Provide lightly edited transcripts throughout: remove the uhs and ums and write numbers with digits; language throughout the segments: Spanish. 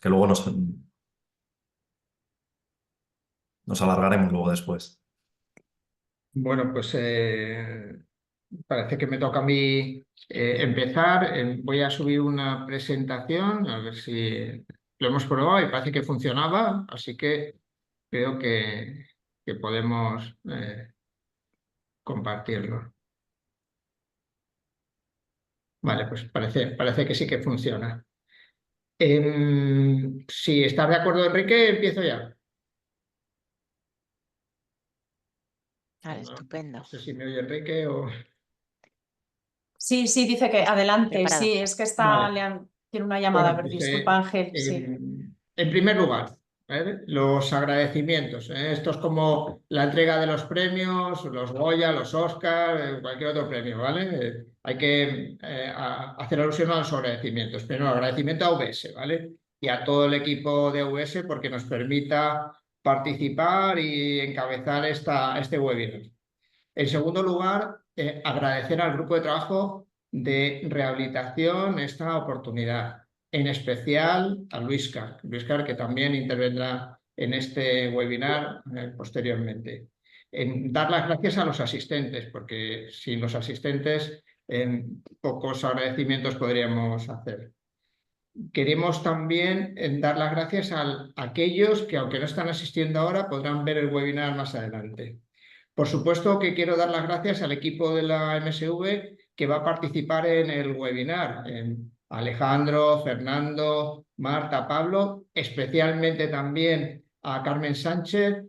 que luego nos alargaremos luego después. Bueno, pues parece que me toca a mí empezar. Voy a subir una presentación, a ver si lo hemos probado y parece que funcionaba, así que creo que podemos compartirlo. Vale, pues parece que sí que funciona. Si estás de acuerdo, Enrique, empiezo ya. Vale, No, estupendo. no sé si me oye Enrique o... Sí, sí, dice que adelante. Preparado. Sí, es que Vale. tiene una llamada. Bueno, pues Disculpa, Ángel. Sí. en primer lugar, ¿vale? Los agradecimientos. Esto es como la entrega de los premios, los Goya, los Oscar, cualquier otro premio, ¿vale? Hay que hacer alusión a los agradecimientos. Pero agradecimiento a UBS, ¿vale? Y a todo el equipo de UBS porque nos permita participar y encabezar este webinar. En segundo lugar, agradecer al grupo de trabajo de rehabilitación esta oportunidad, en especial a Luis Car, que también intervendrá en este webinar posteriormente. Dar las gracias a los asistentes, porque sin los asistentes pocos agradecimientos podríamos hacer. Queremos también dar las gracias a aquellos que, aunque no están asistiendo ahora, podrán ver el webinar más adelante. Por supuesto que quiero dar las gracias al equipo de la MSV que va a participar en el webinar. Alejandro, Fernando, Marta, Pablo, especialmente también a Carmen Sánchez,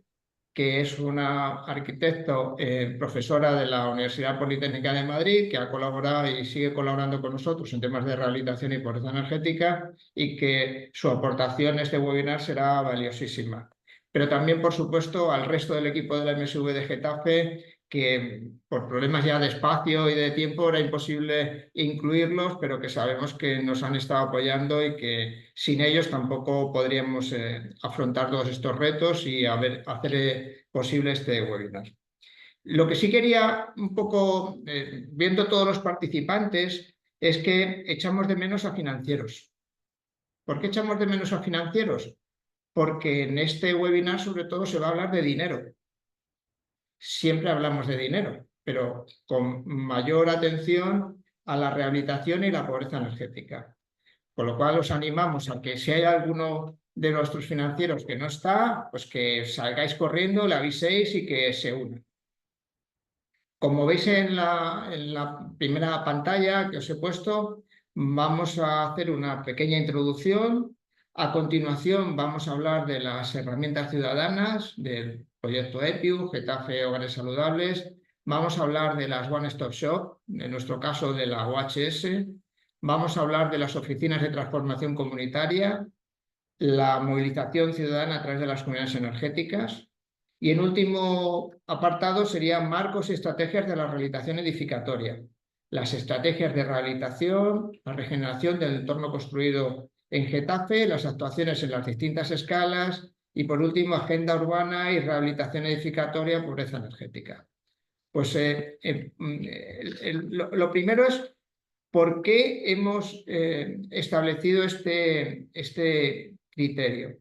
que es una arquitecto, profesora de la Universidad Politécnica de Madrid, que ha colaborado y sigue colaborando con nosotros en temas de rehabilitación y pobreza energética, y que su aportación a este webinar será valiosísima. Pero también, por supuesto, al resto del equipo de la MSV de Getafe, que por problemas ya de espacio y de tiempo era imposible incluirlos, pero que sabemos que nos han estado apoyando y que sin ellos tampoco podríamos afrontar todos estos retos y hacer posible este webinar. Lo que sí quería un poco, viendo todos los participantes, es que echamos de menos a financieros. ¿Por qué echamos de menos a financieros? Porque en este webinar sobre todo se va a hablar de dinero. Siempre hablamos de dinero, pero con mayor atención a la rehabilitación y la pobreza energética. Con lo cual os animamos a que si hay alguno de nuestros financieros que no está, pues que salgáis corriendo, le aviséis y que se una. Como veis en la primera pantalla que os he puesto, vamos a hacer una pequeña introducción. A continuación vamos a hablar de las herramientas ciudadanas del proyecto EPIU, Getafe Hogares Saludables. Vamos a hablar de las One Stop Shop, en nuestro caso de la OHS. Vamos a hablar de las oficinas de transformación comunitaria, la movilización ciudadana a través de las comunidades energéticas. Y en último apartado serían marcos y estrategias de la rehabilitación edificatoria. Las estrategias de rehabilitación, la regeneración del entorno construido en Getafe, las actuaciones en las distintas escalas y, por último, agenda urbana y rehabilitación edificatoria, pobreza energética. Pues lo primero es por qué hemos establecido este criterio.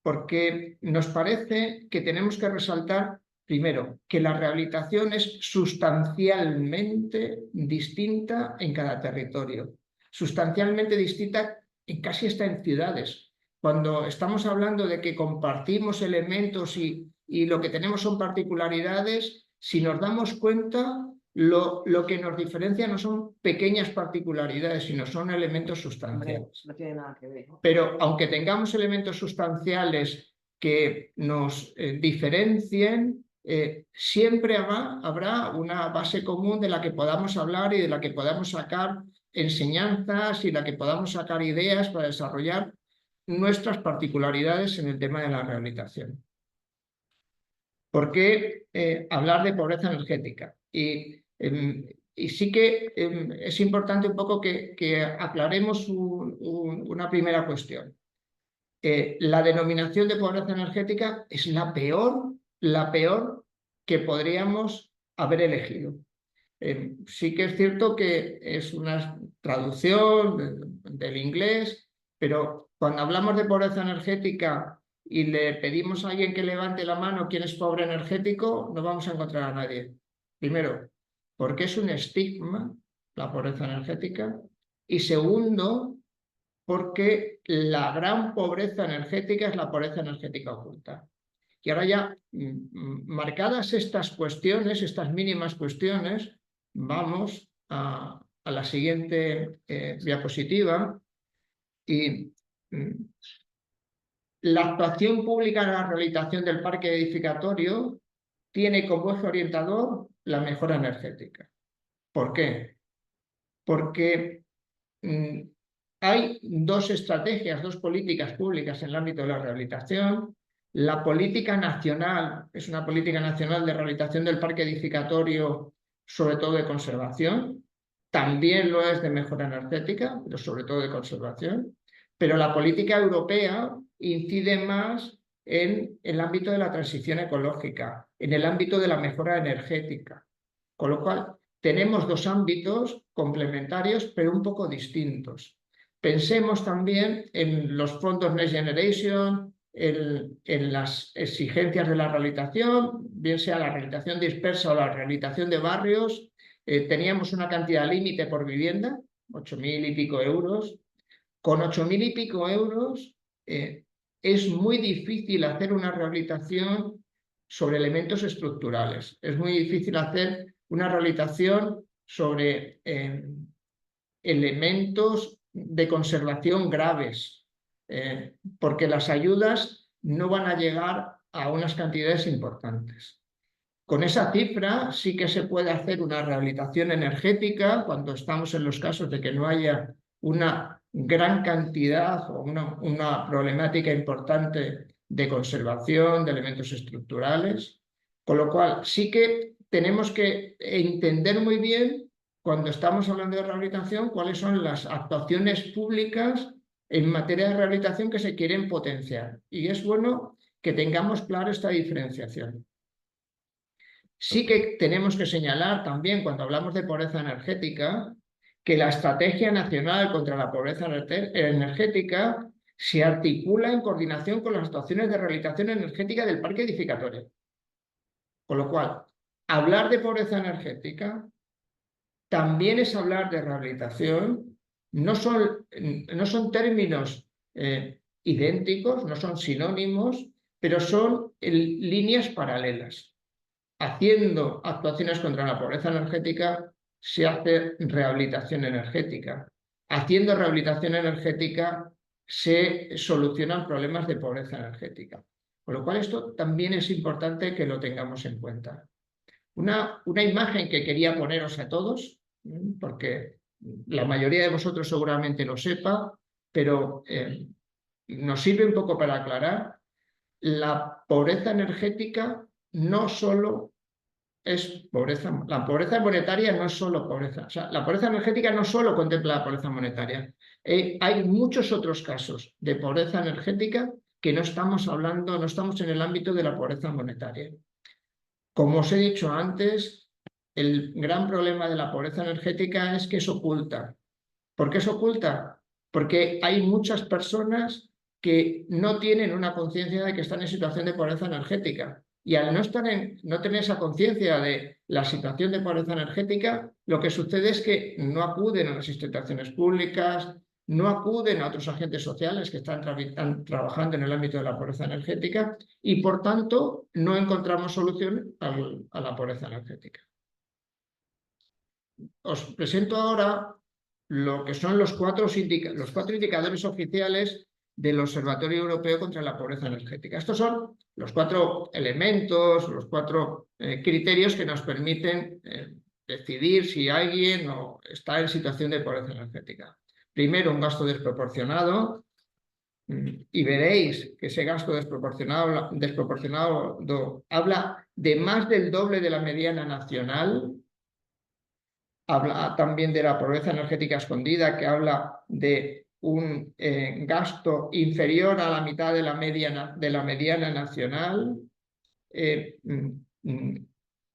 Porque nos parece que tenemos que resaltar, primero, que la rehabilitación es sustancialmente distinta en cada territorio, sustancialmente distinta casi hasta en ciudades. Cuando estamos hablando de que compartimos elementos y lo que tenemos son particularidades, si nos damos cuenta, lo que nos diferencia no son pequeñas particularidades, sino son elementos sustanciales. No tiene nada que ver, ¿no? Pero aunque tengamos elementos sustanciales que nos diferencien, siempre habrá una base común de la que podamos hablar y de la que podamos sacar enseñanzas y de la que podamos sacar ideas para desarrollar nuestras particularidades en el tema de la rehabilitación. ¿Por qué hablar de pobreza energética? Y sí que es importante un poco que aclaremos una primera cuestión. La denominación de pobreza energética es la peor que podríamos haber elegido. Sí que es cierto que es una traducción del inglés Pero cuando hablamos de pobreza energética y le pedimos a alguien que levante la mano quién es pobre energético, no vamos a encontrar a nadie. Primero, porque es un estigma la pobreza energética. Y segundo, porque la gran pobreza energética es la pobreza energética oculta. Y ahora ya, marcadas estas cuestiones, estas mínimas cuestiones, vamos a la siguiente diapositiva. Y la actuación pública en la rehabilitación del parque edificatorio tiene como eje orientador la mejora energética. ¿Por qué? Porque hay dos estrategias, dos políticas públicas en el ámbito de la rehabilitación. La política nacional es una política nacional de rehabilitación del parque edificatorio, sobre todo de conservación. También lo es de mejora energética, pero sobre todo de conservación. Pero la política europea incide más en el ámbito de la transición ecológica, en el ámbito de la mejora energética. Con lo cual, tenemos dos ámbitos complementarios, pero un poco distintos. Pensemos también en los fondos Next Generation, en las exigencias de la rehabilitación, bien sea la rehabilitación dispersa o la rehabilitación de barrios. Teníamos una cantidad límite por vivienda, 8.000 y pico euros. Con 8.000 y pico euros es muy difícil hacer una rehabilitación sobre elementos estructurales. Es muy difícil hacer una rehabilitación sobre elementos de conservación graves, porque las ayudas no van a llegar a unas cantidades importantes. Con esa cifra sí que se puede hacer una rehabilitación energética cuando estamos en los casos de que no haya una gran cantidad o una problemática importante de conservación de elementos estructurales. Con lo cual sí que tenemos que entender muy bien, cuando estamos hablando de rehabilitación, cuáles son las actuaciones públicas en materia de rehabilitación que se quieren potenciar. Y es bueno que tengamos clara esta diferenciación. Sí que tenemos que señalar también, cuando hablamos de pobreza energética, que la Estrategia Nacional contra la Pobreza Energética se articula en coordinación con las actuaciones de rehabilitación energética del parque edificatorio. Con lo cual, hablar de pobreza energética también es hablar de rehabilitación. No son términos idénticos, no son sinónimos, pero son líneas paralelas. Haciendo actuaciones contra la pobreza energética se hace rehabilitación energética. Haciendo rehabilitación energética se solucionan problemas de pobreza energética. Con lo cual esto también es importante que lo tengamos en cuenta. Una imagen que quería poneros a todos, porque la mayoría de vosotros seguramente lo sepa, pero nos sirve un poco para aclarar. La pobreza energética no solo es pobreza, la pobreza monetaria no es solo pobreza, o sea, la pobreza energética no solo contempla la pobreza monetaria. Hay muchos otros casos de pobreza energética que no estamos hablando, no estamos en el ámbito de la pobreza monetaria. Como os he dicho antes, el gran problema de la pobreza energética es que es oculta. ¿Por qué es oculta? Porque hay muchas personas que no tienen una conciencia de que están en situación de pobreza energética. Y al no tener esa conciencia de la situación de pobreza energética, lo que sucede es que no acuden a las instituciones públicas, no acuden a otros agentes sociales que están trabajando en el ámbito de la pobreza energética y, por tanto, no encontramos solución a la pobreza energética. Os presento ahora lo que son los cuatro indicadores oficiales del Observatorio Europeo contra la Pobreza Energética. Estos son los cuatro elementos, los cuatro criterios que nos permiten decidir si alguien está en situación de pobreza energética. Primero, un gasto desproporcionado, y veréis que ese gasto desproporcionado habla de más del doble de la mediana nacional. Habla también de la pobreza energética escondida, que habla de un gasto inferior a la mitad de la mediana nacional.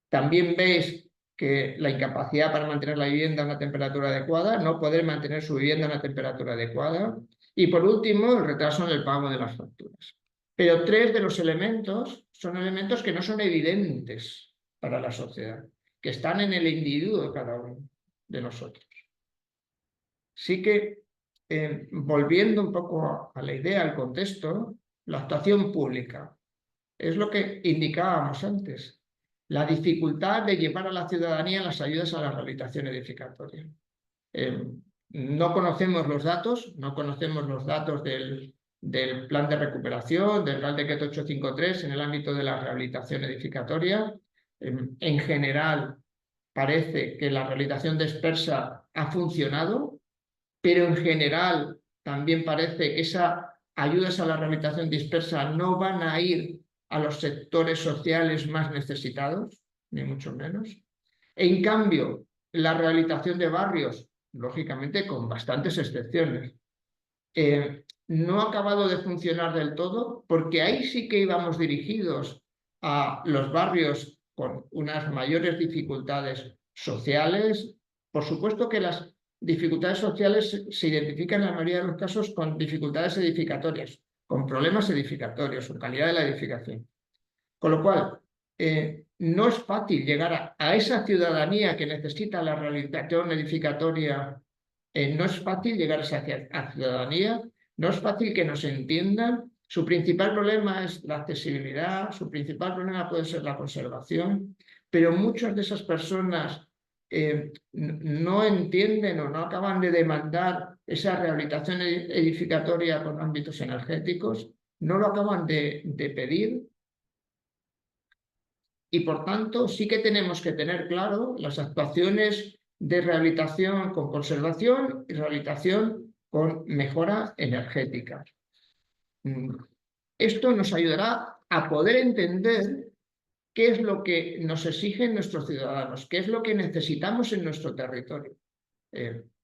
También veis que la incapacidad para mantener la vivienda a una temperatura adecuada, no poder mantener su vivienda a una temperatura adecuada. Y por último, el retraso en el pago de las facturas. Pero 3 de los elementos son elementos que no son evidentes para la sociedad, que están en el individuo de cada uno de nosotros. Sí que, volviendo un poco a la idea, al contexto, la actuación pública es lo que indicábamos antes, la dificultad de llevar a la ciudadanía las ayudas a la rehabilitación edificatoria. No conocemos los datos, del plan de recuperación, del Real Decreto 853 en el ámbito de la rehabilitación edificatoria. En general, parece que la rehabilitación dispersa ha funcionado, pero en general también parece que esas ayudas a la rehabilitación dispersa no van a ir a los sectores sociales más necesitados, ni mucho menos. En cambio, la rehabilitación de barrios, lógicamente con bastantes excepciones, no ha acabado de funcionar del todo, porque ahí sí que íbamos dirigidos a los barrios con unas mayores dificultades sociales. Por supuesto que las dificultades sociales se identifican en la mayoría de los casos con dificultades edificatorias, con problemas edificatorios, con calidad de la edificación. Con lo cual, no es fácil llegar a esa ciudadanía que necesita la rehabilitación edificatoria, no es fácil llegar a esa ciudadanía, no es fácil que nos entiendan. Su principal problema es la accesibilidad, su principal problema puede ser la conservación, pero muchas de esas personas no entienden o no acaban de demandar esa rehabilitación edificatoria con ámbitos energéticos, no lo acaban de pedir. Y por tanto, sí que tenemos que tener claro las actuaciones de rehabilitación con conservación y rehabilitación con mejora energética. Esto nos ayudará a poder entender qué es lo que nos exigen nuestros ciudadanos, qué es lo que necesitamos en nuestro territorio.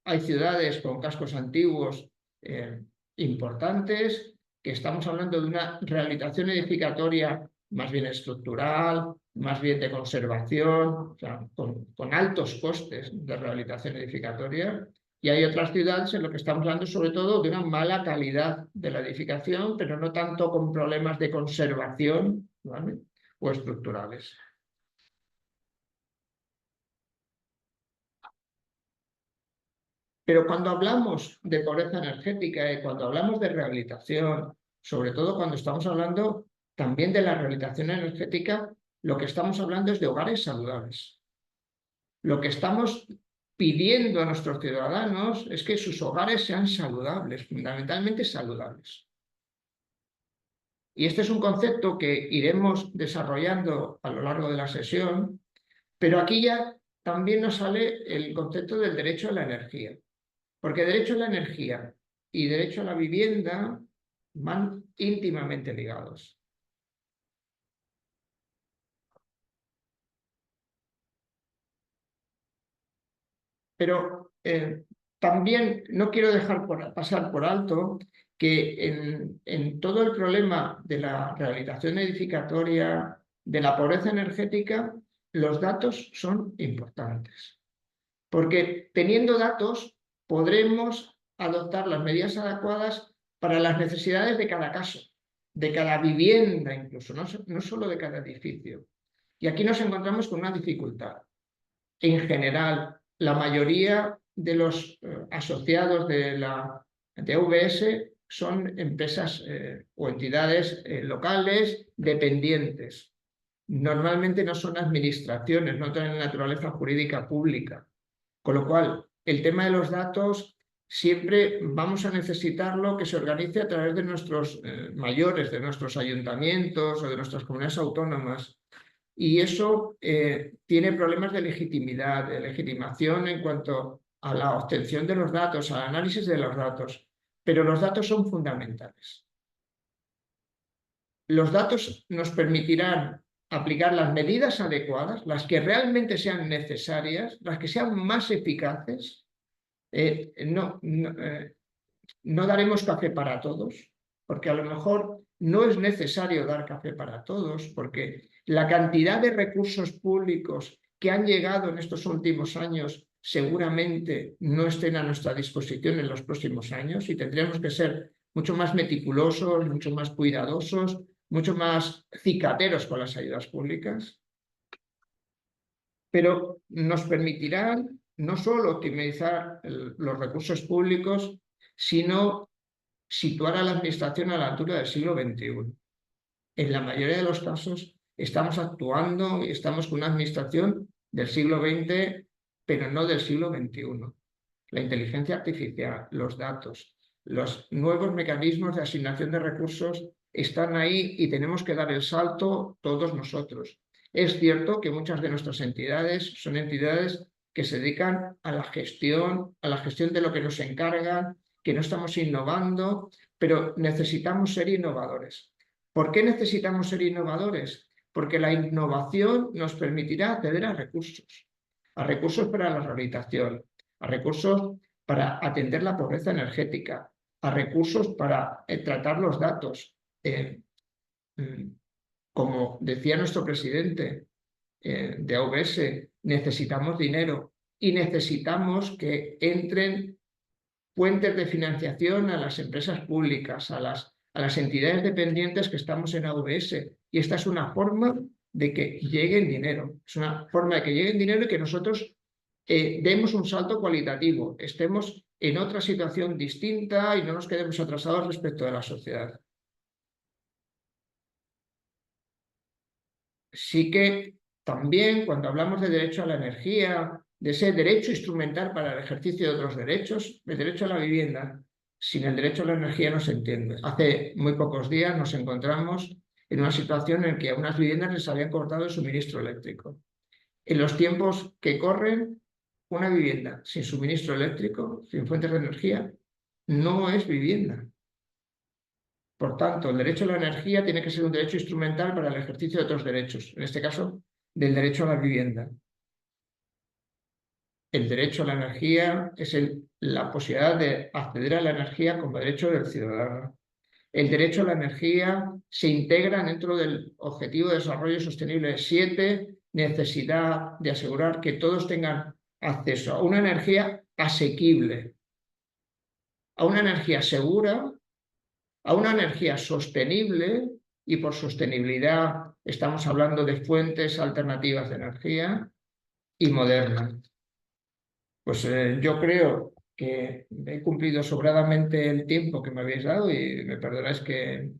Hay ciudades con cascos antiguos importantes, que estamos hablando de una rehabilitación edificatoria más bien estructural, más bien de conservación, o sea, con altos costes de rehabilitación edificatoria. Y hay otras ciudades en las que estamos hablando sobre todo de una mala calidad de la edificación, pero no tanto con problemas de conservación, ¿vale?, o estructurales. Pero cuando hablamos de pobreza energética y cuando hablamos de rehabilitación, sobre todo cuando estamos hablando también de la rehabilitación energética, lo que estamos hablando es de hogares saludables. Lo que estamos pidiendo a nuestros ciudadanos es que sus hogares sean saludables, fundamentalmente saludables. Y este es un concepto que iremos desarrollando a lo largo de la sesión, pero aquí ya también nos sale el concepto del derecho a la energía. Porque derecho a la energía y derecho a la vivienda van íntimamente ligados. Pero también no quiero dejar pasar por alto que en todo el problema de la rehabilitación edificatoria, de la pobreza energética, los datos son importantes. Porque teniendo datos podremos adoptar las medidas adecuadas para las necesidades de cada caso, de cada vivienda incluso, no solo de cada edificio. Y aquí nos encontramos con una dificultad. En general, la mayoría de los asociados de AVS son empresas o entidades locales dependientes. Normalmente no son administraciones, no tienen naturaleza jurídica pública. Con lo cual, el tema de los datos siempre vamos a necesitarlo que se organice a través de nuestros mayores, de nuestros ayuntamientos o de nuestras comunidades autónomas. Y eso tiene problemas de legitimidad, de legitimación en cuanto a la obtención de los datos, al análisis de los datos. Pero los datos son fundamentales. Los datos nos permitirán aplicar las medidas adecuadas, las que realmente sean necesarias, las que sean más eficaces. No daremos café para todos, porque a lo mejor no es necesario dar café para todos, porque la cantidad de recursos públicos que han llegado en estos últimos años seguramente no estén a nuestra disposición en los próximos años y tendremos que ser mucho más meticulosos, mucho más cuidadosos, mucho más cicateros con las ayudas públicas, pero nos permitirán no solo optimizar los recursos públicos, sino situar a la administración a la altura del siglo XXI. En la mayoría de los casos estamos actuando y estamos con una administración del siglo XX, pero no del siglo XXI. La inteligencia artificial, los datos, los nuevos mecanismos de asignación de recursos están ahí y tenemos que dar el salto todos nosotros. Es cierto que muchas de nuestras entidades son entidades que se dedican a la gestión de lo que nos encargan, que no estamos innovando, pero necesitamos ser innovadores. ¿Por qué necesitamos ser innovadores? Porque la innovación nos permitirá acceder a recursos para la rehabilitación, a recursos para atender la pobreza energética, a recursos para tratar los datos. Como decía nuestro presidente de AVS, necesitamos dinero y necesitamos que entren fuentes de financiación a las empresas públicas, a las entidades dependientes que estamos en AVS. Y esta es una forma de que llegue el dinero. Es una forma de que llegue el dinero y que nosotros demos un salto cualitativo, estemos en otra situación distinta y no nos quedemos atrasados respecto de la sociedad. Sí que también cuando hablamos de derecho a la energía, de ese derecho instrumental para el ejercicio de otros derechos, el derecho a la vivienda, sin el derecho a la energía no se entiende. Hace muy pocos días nos encontramos en una situación en que a unas viviendas les habían cortado el suministro eléctrico. En los tiempos que corren, una vivienda sin suministro eléctrico, sin fuentes de energía, no es vivienda. Por tanto, el derecho a la energía tiene que ser un derecho instrumental para el ejercicio de otros derechos, en este caso, del derecho a la vivienda. El derecho a la energía es la posibilidad de acceder a la energía como derecho del ciudadano. El derecho a la energía se integra dentro del Objetivo de Desarrollo Sostenible 7, necesidad de asegurar que todos tengan acceso a una energía asequible, a una energía segura, a una energía sostenible, y por sostenibilidad estamos hablando de fuentes alternativas de energía y modernas. Pues yo creo que he cumplido sobradamente el tiempo que me habéis dado y me perdonáis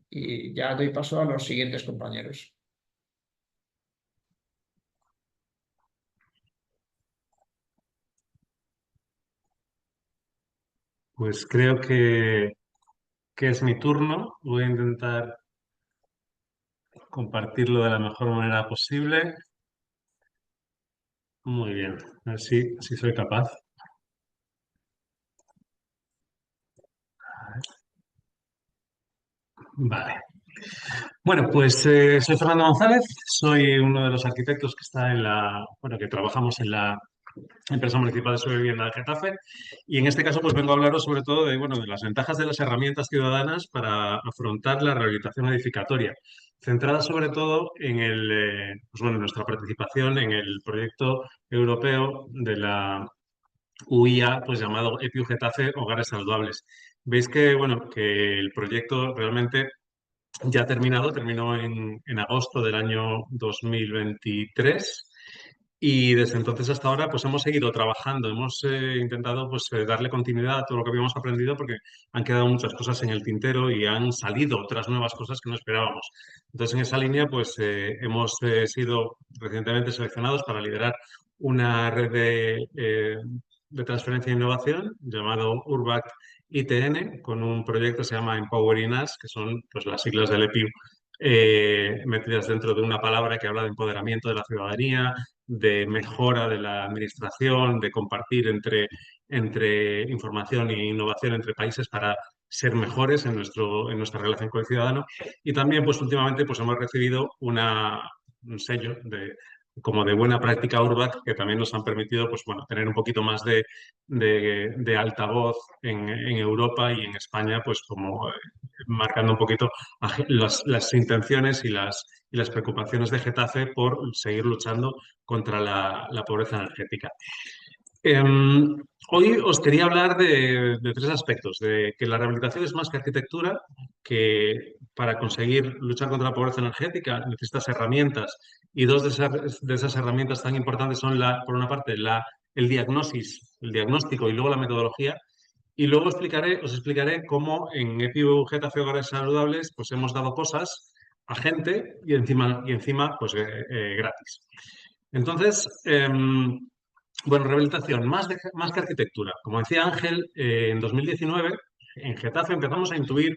y ya doy paso a los siguientes compañeros. Pues creo que es mi turno. Voy a intentar compartirlo de la mejor manera posible. Muy bien, a ver si soy capaz. Vale. Bueno, pues soy Fernando González, soy uno de los arquitectos que está que trabajamos en la Empresa Municipal de Sobrevivienda de Getafe, y en este caso pues vengo a hablaros sobre todo de las ventajas de las herramientas ciudadanas para afrontar la rehabilitación edificatoria, centrada sobre todo en nuestra participación en el proyecto europeo de la UIA, pues llamado EPIU Getafe Hogares Saludables. Veis que el proyecto realmente ya terminó en agosto del año 2023, y desde entonces hasta ahora pues hemos seguido trabajando, hemos intentado darle continuidad a todo lo que habíamos aprendido, porque han quedado muchas cosas en el tintero y han salido otras nuevas cosas que no esperábamos. Entonces, en esa línea hemos sido recientemente seleccionados para liderar una red de transferencia e innovación llamado Urbac ITN, con un proyecto que se llama Empowering Us, que son pues las siglas del EPIU, metidas dentro de una palabra que habla de empoderamiento de la ciudadanía, de mejora de la administración, de compartir entre información e innovación entre países para ser mejores en nuestra relación con el ciudadano. Y también pues últimamente pues hemos recibido un sello como de buena práctica Urbac, que también nos han permitido tener un poquito más de altavoz en Europa y en España, pues como marcando un poquito las intenciones y las preocupaciones de Getafe por seguir luchando contra la pobreza energética. Hoy os quería hablar de tres aspectos, de que la rehabilitación es más que arquitectura, que para conseguir luchar contra la pobreza energética necesitas herramientas y dos de esas herramientas tan importantes son, por una parte, el diagnóstico y luego la metodología. Y luego os explicaré cómo en EPIU Getafe Hogares Saludables pues hemos dado cosas a gente y encima pues gratis. Entonces, bueno, rehabilitación, más que arquitectura. Como decía Ángel, en 2019 en Getafe empezamos a intuir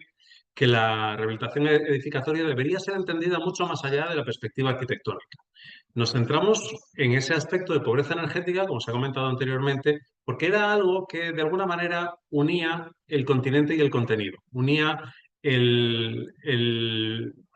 que la rehabilitación edificatoria debería ser entendida mucho más allá de la perspectiva arquitectónica. Nos centramos en ese aspecto de pobreza energética, como se ha comentado anteriormente, porque era algo que de alguna manera unía el continente y el contenido, unía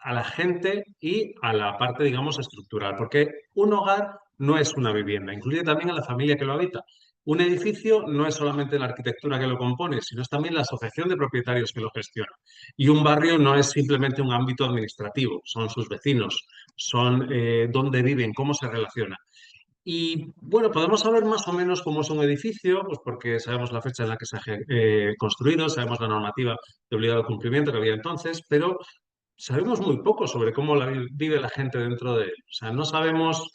a la gente y a la parte, digamos, estructural, porque un hogar no es una vivienda, incluye también a la familia que lo habita. Un edificio no es solamente la arquitectura que lo compone, sino es también la asociación de propietarios que lo gestiona. Y un barrio no es simplemente un ámbito administrativo, son sus vecinos, son dónde viven, cómo se relacionan. Y bueno, podemos saber más o menos cómo es un edificio, pues porque sabemos la fecha en la que se ha construido, sabemos la normativa de obligado cumplimiento que había entonces, pero sabemos muy poco sobre cómo vive la gente dentro de él. O sea, no sabemos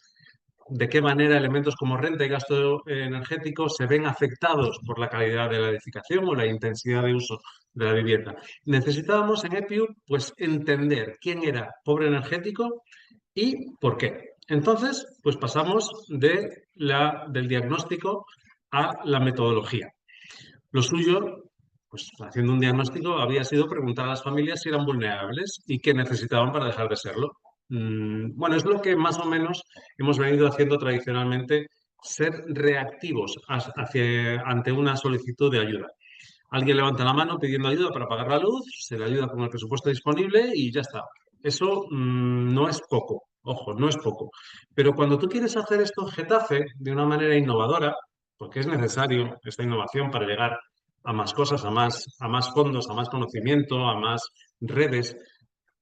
de qué manera elementos como renta y gasto energético se ven afectados por la calidad de la edificación o la intensidad de uso de la vivienda. Necesitábamos en EPIU pues entender quién era pobre energético y por qué. Entonces, pues pasamos del diagnóstico a la metodología. Lo suyo, pues haciendo un diagnóstico, había sido preguntar a las familias si eran vulnerables y qué necesitaban para dejar de serlo. Bueno, es lo que más o menos hemos venido haciendo tradicionalmente, ser reactivos ante una solicitud de ayuda. Alguien levanta la mano pidiendo ayuda para pagar la luz, se le ayuda con el presupuesto disponible y ya está. Eso no es poco, ojo, no es poco. Pero cuando tú quieres hacer esto en Getafe de una manera innovadora, porque es necesario esta innovación para llegar a más cosas, a más fondos, a más conocimiento, a más redes,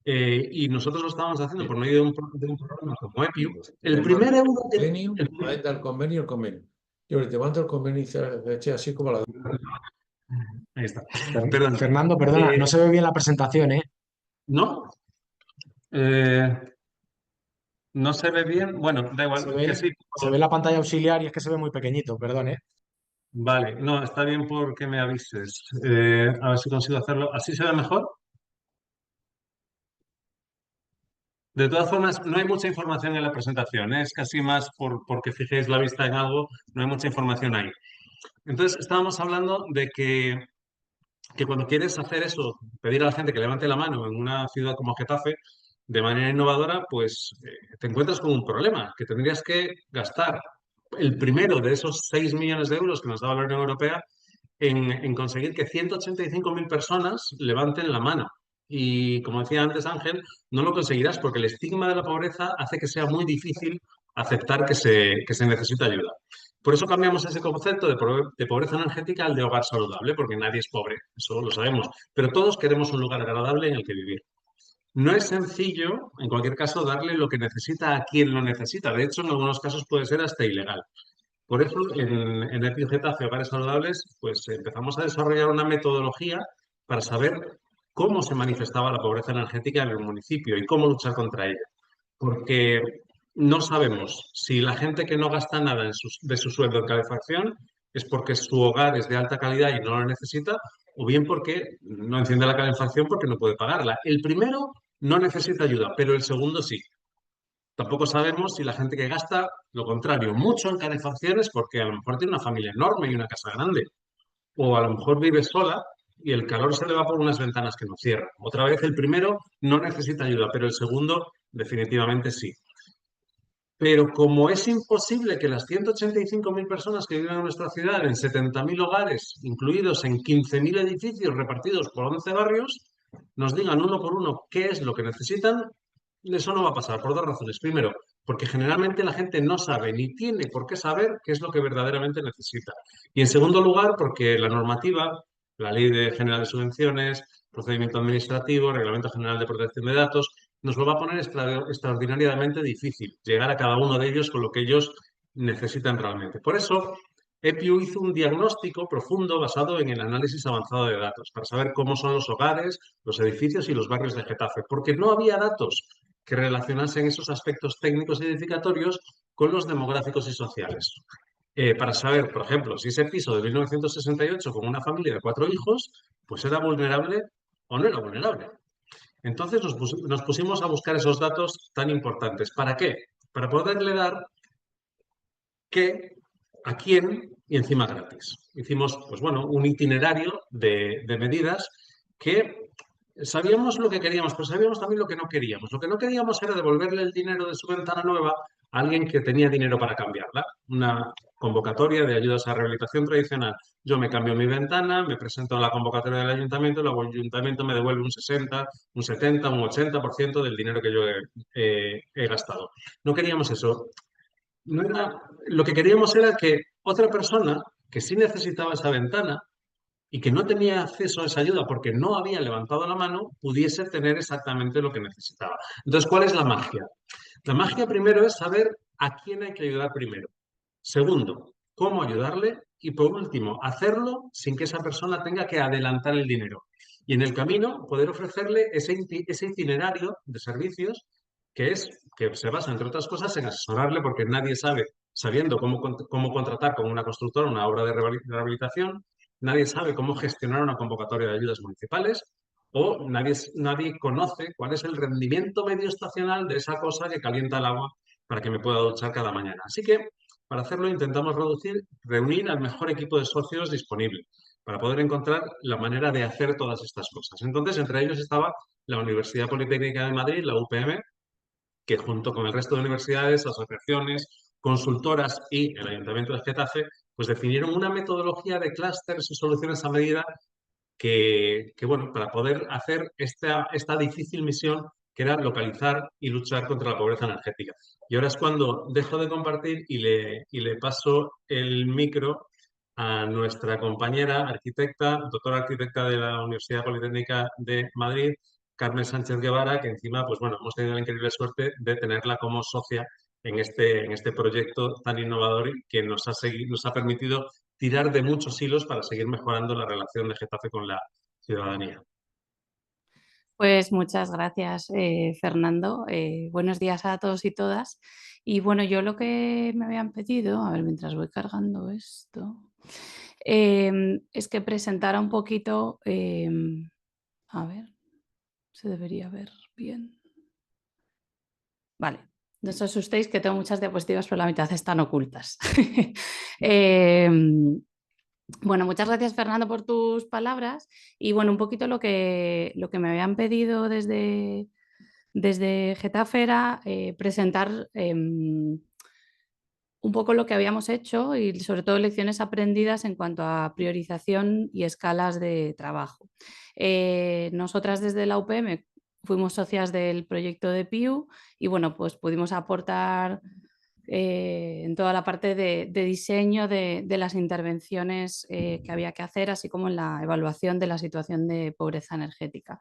y nosotros lo estábamos haciendo por medio de un programa como EPIU, el primer euro el convenio. Yo te mando el convenio y se eche así como la... Ahí está. Perdón. Fernando, perdona, no se ve bien la presentación, ¿eh? ¿No? No se ve bien. Bueno, da igual. Que sí. Se ve la pantalla auxiliar y es que se ve muy pequeñito, perdón, ¿eh? Vale, no, está bien porque me avises. A ver si consigo hacerlo. ¿Así se ve mejor? De todas formas, no hay mucha información en la presentación, ¿eh? Es casi más porque fijéis la vista en algo, no hay mucha información ahí. Entonces, estábamos hablando de que cuando quieres hacer eso, pedir a la gente que levante la mano en una ciudad como Getafe, de manera innovadora, pues te encuentras con un problema, que tendrías que gastar el primero de esos 6 millones de euros que nos daba la Unión Europea en conseguir que 185.000 personas levanten la mano. Y como decía antes Ángel, no lo conseguirás porque el estigma de la pobreza hace que sea muy difícil aceptar que se necesita ayuda. Por eso cambiamos ese concepto de pobreza energética al de hogar saludable, porque nadie es pobre, eso lo sabemos, pero todos queremos un lugar agradable en el que vivir. No es sencillo, en cualquier caso, darle lo que necesita a quien lo necesita. De hecho, en algunos casos puede ser hasta ilegal. Por eso, en EPIU Getafe Hogares Saludables, pues empezamos a desarrollar una metodología para saber cómo se manifestaba la pobreza energética en el municipio y cómo luchar contra ella. Porque no sabemos si la gente que no gasta nada de su sueldo en calefacción es porque su hogar es de alta calidad y no lo necesita, o bien porque no enciende la calefacción porque no puede pagarla. El primero no necesita ayuda, pero el segundo sí. Tampoco sabemos si la gente que gasta lo contrario, mucho en calefacciones porque a lo mejor tiene una familia enorme y una casa grande, o a lo mejor vive sola y el calor se le va por unas ventanas que no cierran. Otra vez, el primero no necesita ayuda, pero el segundo definitivamente sí. Pero como es imposible que las 185.000 personas que viven en nuestra ciudad, en 70.000 hogares, incluidos en 15.000 edificios repartidos por 11 barrios, nos digan uno por uno qué es lo que necesitan, eso no va a pasar por dos razones. Primero, porque generalmente la gente no sabe ni tiene por qué saber qué es lo que verdaderamente necesita. Y en segundo lugar, porque la normativa, la General de Subvenciones, procedimiento administrativo, Reglamento General de Protección de Datos, nos lo va a poner extraordinariamente difícil llegar a cada uno de ellos con lo que ellos necesitan realmente. Por eso, EPIU hizo un diagnóstico profundo basado en el análisis avanzado de datos para saber cómo son los hogares, los edificios y los barrios de Getafe, porque no había datos que relacionasen esos aspectos técnicos y edificatorios con los demográficos y sociales. Para saber, por ejemplo, si ese piso de 1968 con una familia de 4 hijos, pues era vulnerable o no era vulnerable. Entonces nos pusimos a buscar esos datos tan importantes. ¿Para qué? Para poderle dar qué, a quién y encima gratis. Hicimos, pues bueno, un itinerario de medidas que sabíamos lo que queríamos, pero sabíamos también lo que no queríamos. Lo que no queríamos era devolverle el dinero de su ventana nueva a alguien que tenía dinero para cambiarla. Una convocatoria de ayudas a rehabilitación tradicional. Yo me cambio mi ventana, me presento a la convocatoria del ayuntamiento, luego el ayuntamiento me devuelve un 60, un 70, un 80% del dinero que yo he gastado. No queríamos eso. No era, lo que queríamos era que otra persona que sí necesitaba esa ventana y que no tenía acceso a esa ayuda porque no había levantado la mano, pudiese tener exactamente lo que necesitaba. Entonces, ¿cuál es la magia? La magia primero es saber a quién hay que ayudar primero. Segundo, cómo ayudarle. Y por último, hacerlo sin que esa persona tenga que adelantar el dinero. Y en el camino, poder ofrecerle ese itinerario de servicios que se basa, entre otras cosas, en asesorarle porque nadie sabe, sabiendo cómo contratar con una constructora una obra de rehabilitación, nadie sabe cómo gestionar una convocatoria de ayudas municipales o nadie conoce cuál es el rendimiento medio estacional de esa cosa que calienta el agua para que me pueda duchar cada mañana. Así que, para hacerlo, intentamos reunir al mejor equipo de socios disponible para poder encontrar la manera de hacer todas estas cosas. Entonces, entre ellos estaba la Universidad Politécnica de Madrid, la UPM, que junto con el resto de universidades, asociaciones, consultoras y el Ayuntamiento de Getafe, pues definieron una metodología de clústeres y soluciones a medida bueno, para poder hacer esta difícil misión que era localizar y luchar contra la pobreza energética. Y ahora es cuando dejo de compartir y le paso el micro a nuestra compañera arquitecta, doctora arquitecta de la Universidad Politécnica de Madrid, Carmen Sánchez Guevara, que encima, pues bueno, hemos tenido la increíble suerte de tenerla como socia en este proyecto tan innovador y que nos ha permitido tirar de muchos hilos para seguir mejorando la relación de Getafe con la ciudadanía. Pues muchas gracias, Fernando. Buenos días a todos y todas. Y bueno, yo lo que me habían pedido, a ver, mientras voy cargando esto, es que presentara un poquito, a ver, se debería ver bien. Vale, no os asustéis que tengo muchas diapositivas, pero la mitad están ocultas. Bueno, muchas gracias, Fernando, por tus palabras. Y bueno, un poquito lo que me habían pedido desde Getafe era presentar un poco lo que habíamos hecho y sobre todo lecciones aprendidas en cuanto a priorización y escalas de trabajo. Nosotras desde la UPM fuimos socias del proyecto de PIU y bueno, pues pudimos aportar en toda la parte de diseño de las intervenciones que había que hacer, así como en la evaluación de la situación de pobreza energética.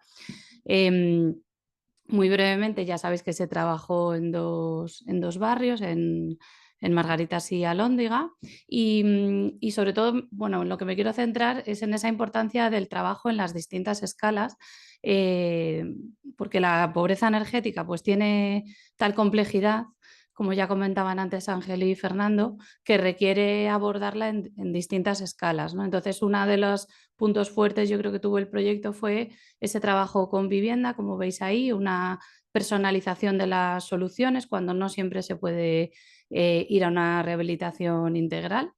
Muy brevemente, ya sabéis que se trabajó en dos barrios, en Margaritas y Alhóndiga, y sobre todo, bueno, en lo que me quiero centrar es en esa importancia del trabajo en las distintas escalas, porque la pobreza energética pues tiene tal complejidad, como ya comentaban antes Ángel y Fernando, que requiere abordarla en distintas escalas, ¿no? Entonces, uno de los puntos fuertes yo creo que tuvo el proyecto fue ese trabajo con vivienda, como veis ahí, una personalización de las soluciones cuando no siempre se puede ir a una rehabilitación integral.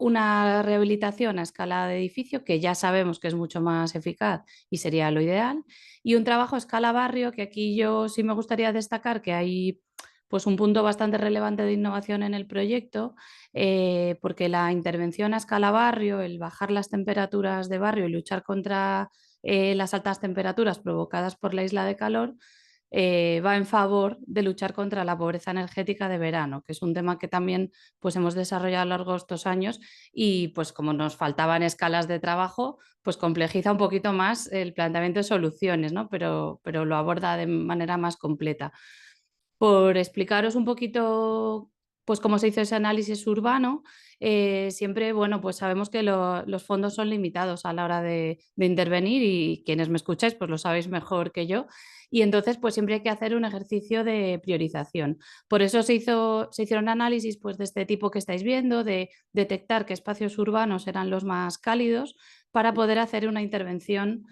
Una rehabilitación a escala de edificio, que ya sabemos que es mucho más eficaz y sería lo ideal, y un trabajo a escala barrio, que aquí yo sí me gustaría destacar que hay pues un punto bastante relevante de innovación en el proyecto, porque la intervención a escala barrio, el bajar las temperaturas de barrio y luchar contra las altas temperaturas provocadas por la isla de calor, va en favor de luchar contra la pobreza energética de verano, que es un tema que también pues, hemos desarrollado a lo largo de estos años y pues como nos faltaban escalas de trabajo, pues complejiza un poquito más el planteamiento de soluciones, ¿no? pero lo aborda de manera más completa. Por explicaros un poquito pues como se hizo ese análisis urbano, siempre, bueno, pues sabemos que los fondos son limitados a la hora de intervenir y quienes me escucháis pues lo sabéis mejor que yo. Y entonces pues siempre hay que hacer un ejercicio de priorización. Por eso se hicieron análisis pues de este tipo que estáis viendo, de detectar qué espacios urbanos eran los más cálidos para poder hacer una intervención.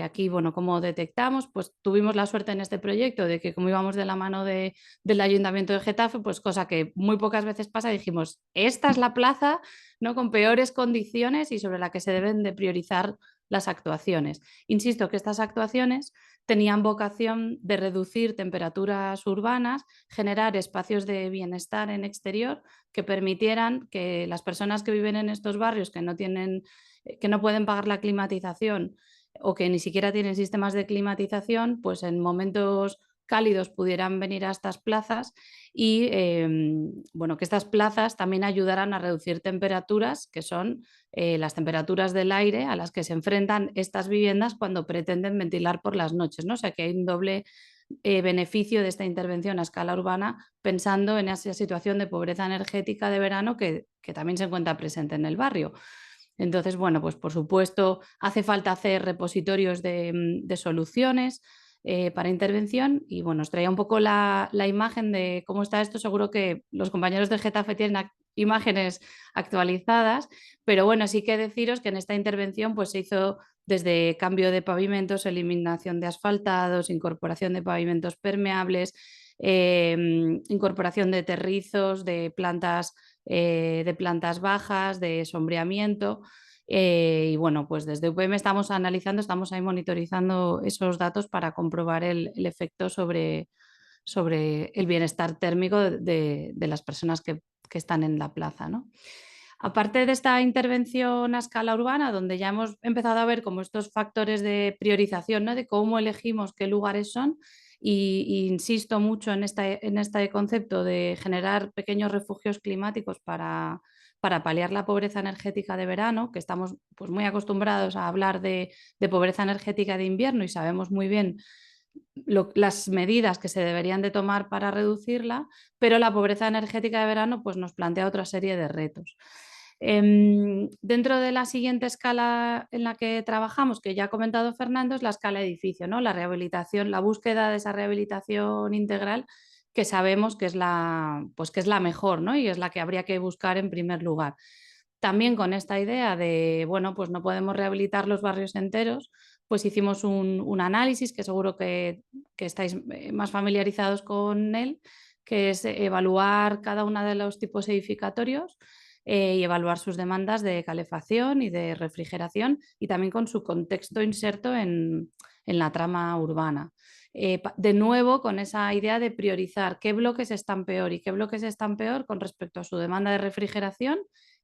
Aquí, bueno, como detectamos, pues tuvimos la suerte en este proyecto de que como íbamos de la mano del Ayuntamiento de Getafe, pues cosa que muy pocas veces pasa, dijimos, esta es la plaza, ¿no?, con peores condiciones y sobre la que se deben de priorizar las actuaciones. Insisto que estas actuaciones tenían vocación de reducir temperaturas urbanas, generar espacios de bienestar en exterior que permitieran que las personas que viven en estos barrios que no pueden pagar la climatización o que ni siquiera tienen sistemas de climatización, pues en momentos cálidos pudieran venir a estas plazas y bueno, que estas plazas también ayudaran a reducir temperaturas, que son las temperaturas del aire a las que se enfrentan estas viviendas cuando pretenden ventilar por las noches, ¿no? O sea que hay un doble beneficio de esta intervención a escala urbana pensando en esa situación de pobreza energética de verano que también se encuentra presente en el barrio. Entonces, bueno, pues por supuesto hace falta hacer repositorios de soluciones para intervención y bueno, os traía un poco la imagen de cómo está esto. Seguro que los compañeros de Getafe tienen imágenes actualizadas, pero bueno, sí que deciros que en esta intervención pues se hizo desde cambio de pavimentos, eliminación de asfaltados, incorporación de pavimentos permeables, incorporación de terrizos, de plantas bajas, de sombreamiento. Y bueno, pues desde UPM estamos analizando, estamos ahí monitorizando esos datos para comprobar el efecto sobre el bienestar térmico de las personas que están en la plaza, ¿no? Aparte de esta intervención a escala urbana, donde ya hemos empezado a ver como estos factores de priorización, ¿no?, de cómo elegimos qué lugares son, y insisto mucho en este concepto de generar pequeños refugios climáticos para paliar la pobreza energética de verano, que estamos pues muy acostumbrados a hablar de pobreza energética de invierno y sabemos muy bien las medidas que se deberían de tomar para reducirla, pero la pobreza energética de verano pues nos plantea otra serie de retos. Dentro de la siguiente escala en la que trabajamos, que ya ha comentado Fernando, es la escala edificio, ¿no? La rehabilitación, la búsqueda de esa rehabilitación integral que sabemos que es que es la mejor, ¿no?, y es la que habría que buscar en primer lugar. También con esta idea de, bueno, pues no podemos rehabilitar los barrios enteros, pues hicimos un análisis que seguro que estáis más familiarizados con él, que es evaluar cada uno de los tipos edificatorios y evaluar sus demandas de calefacción y de refrigeración y también con su contexto inserto en la trama urbana. De nuevo, con esa idea de priorizar qué bloques están peor y qué bloques están peor con respecto a su demanda de refrigeración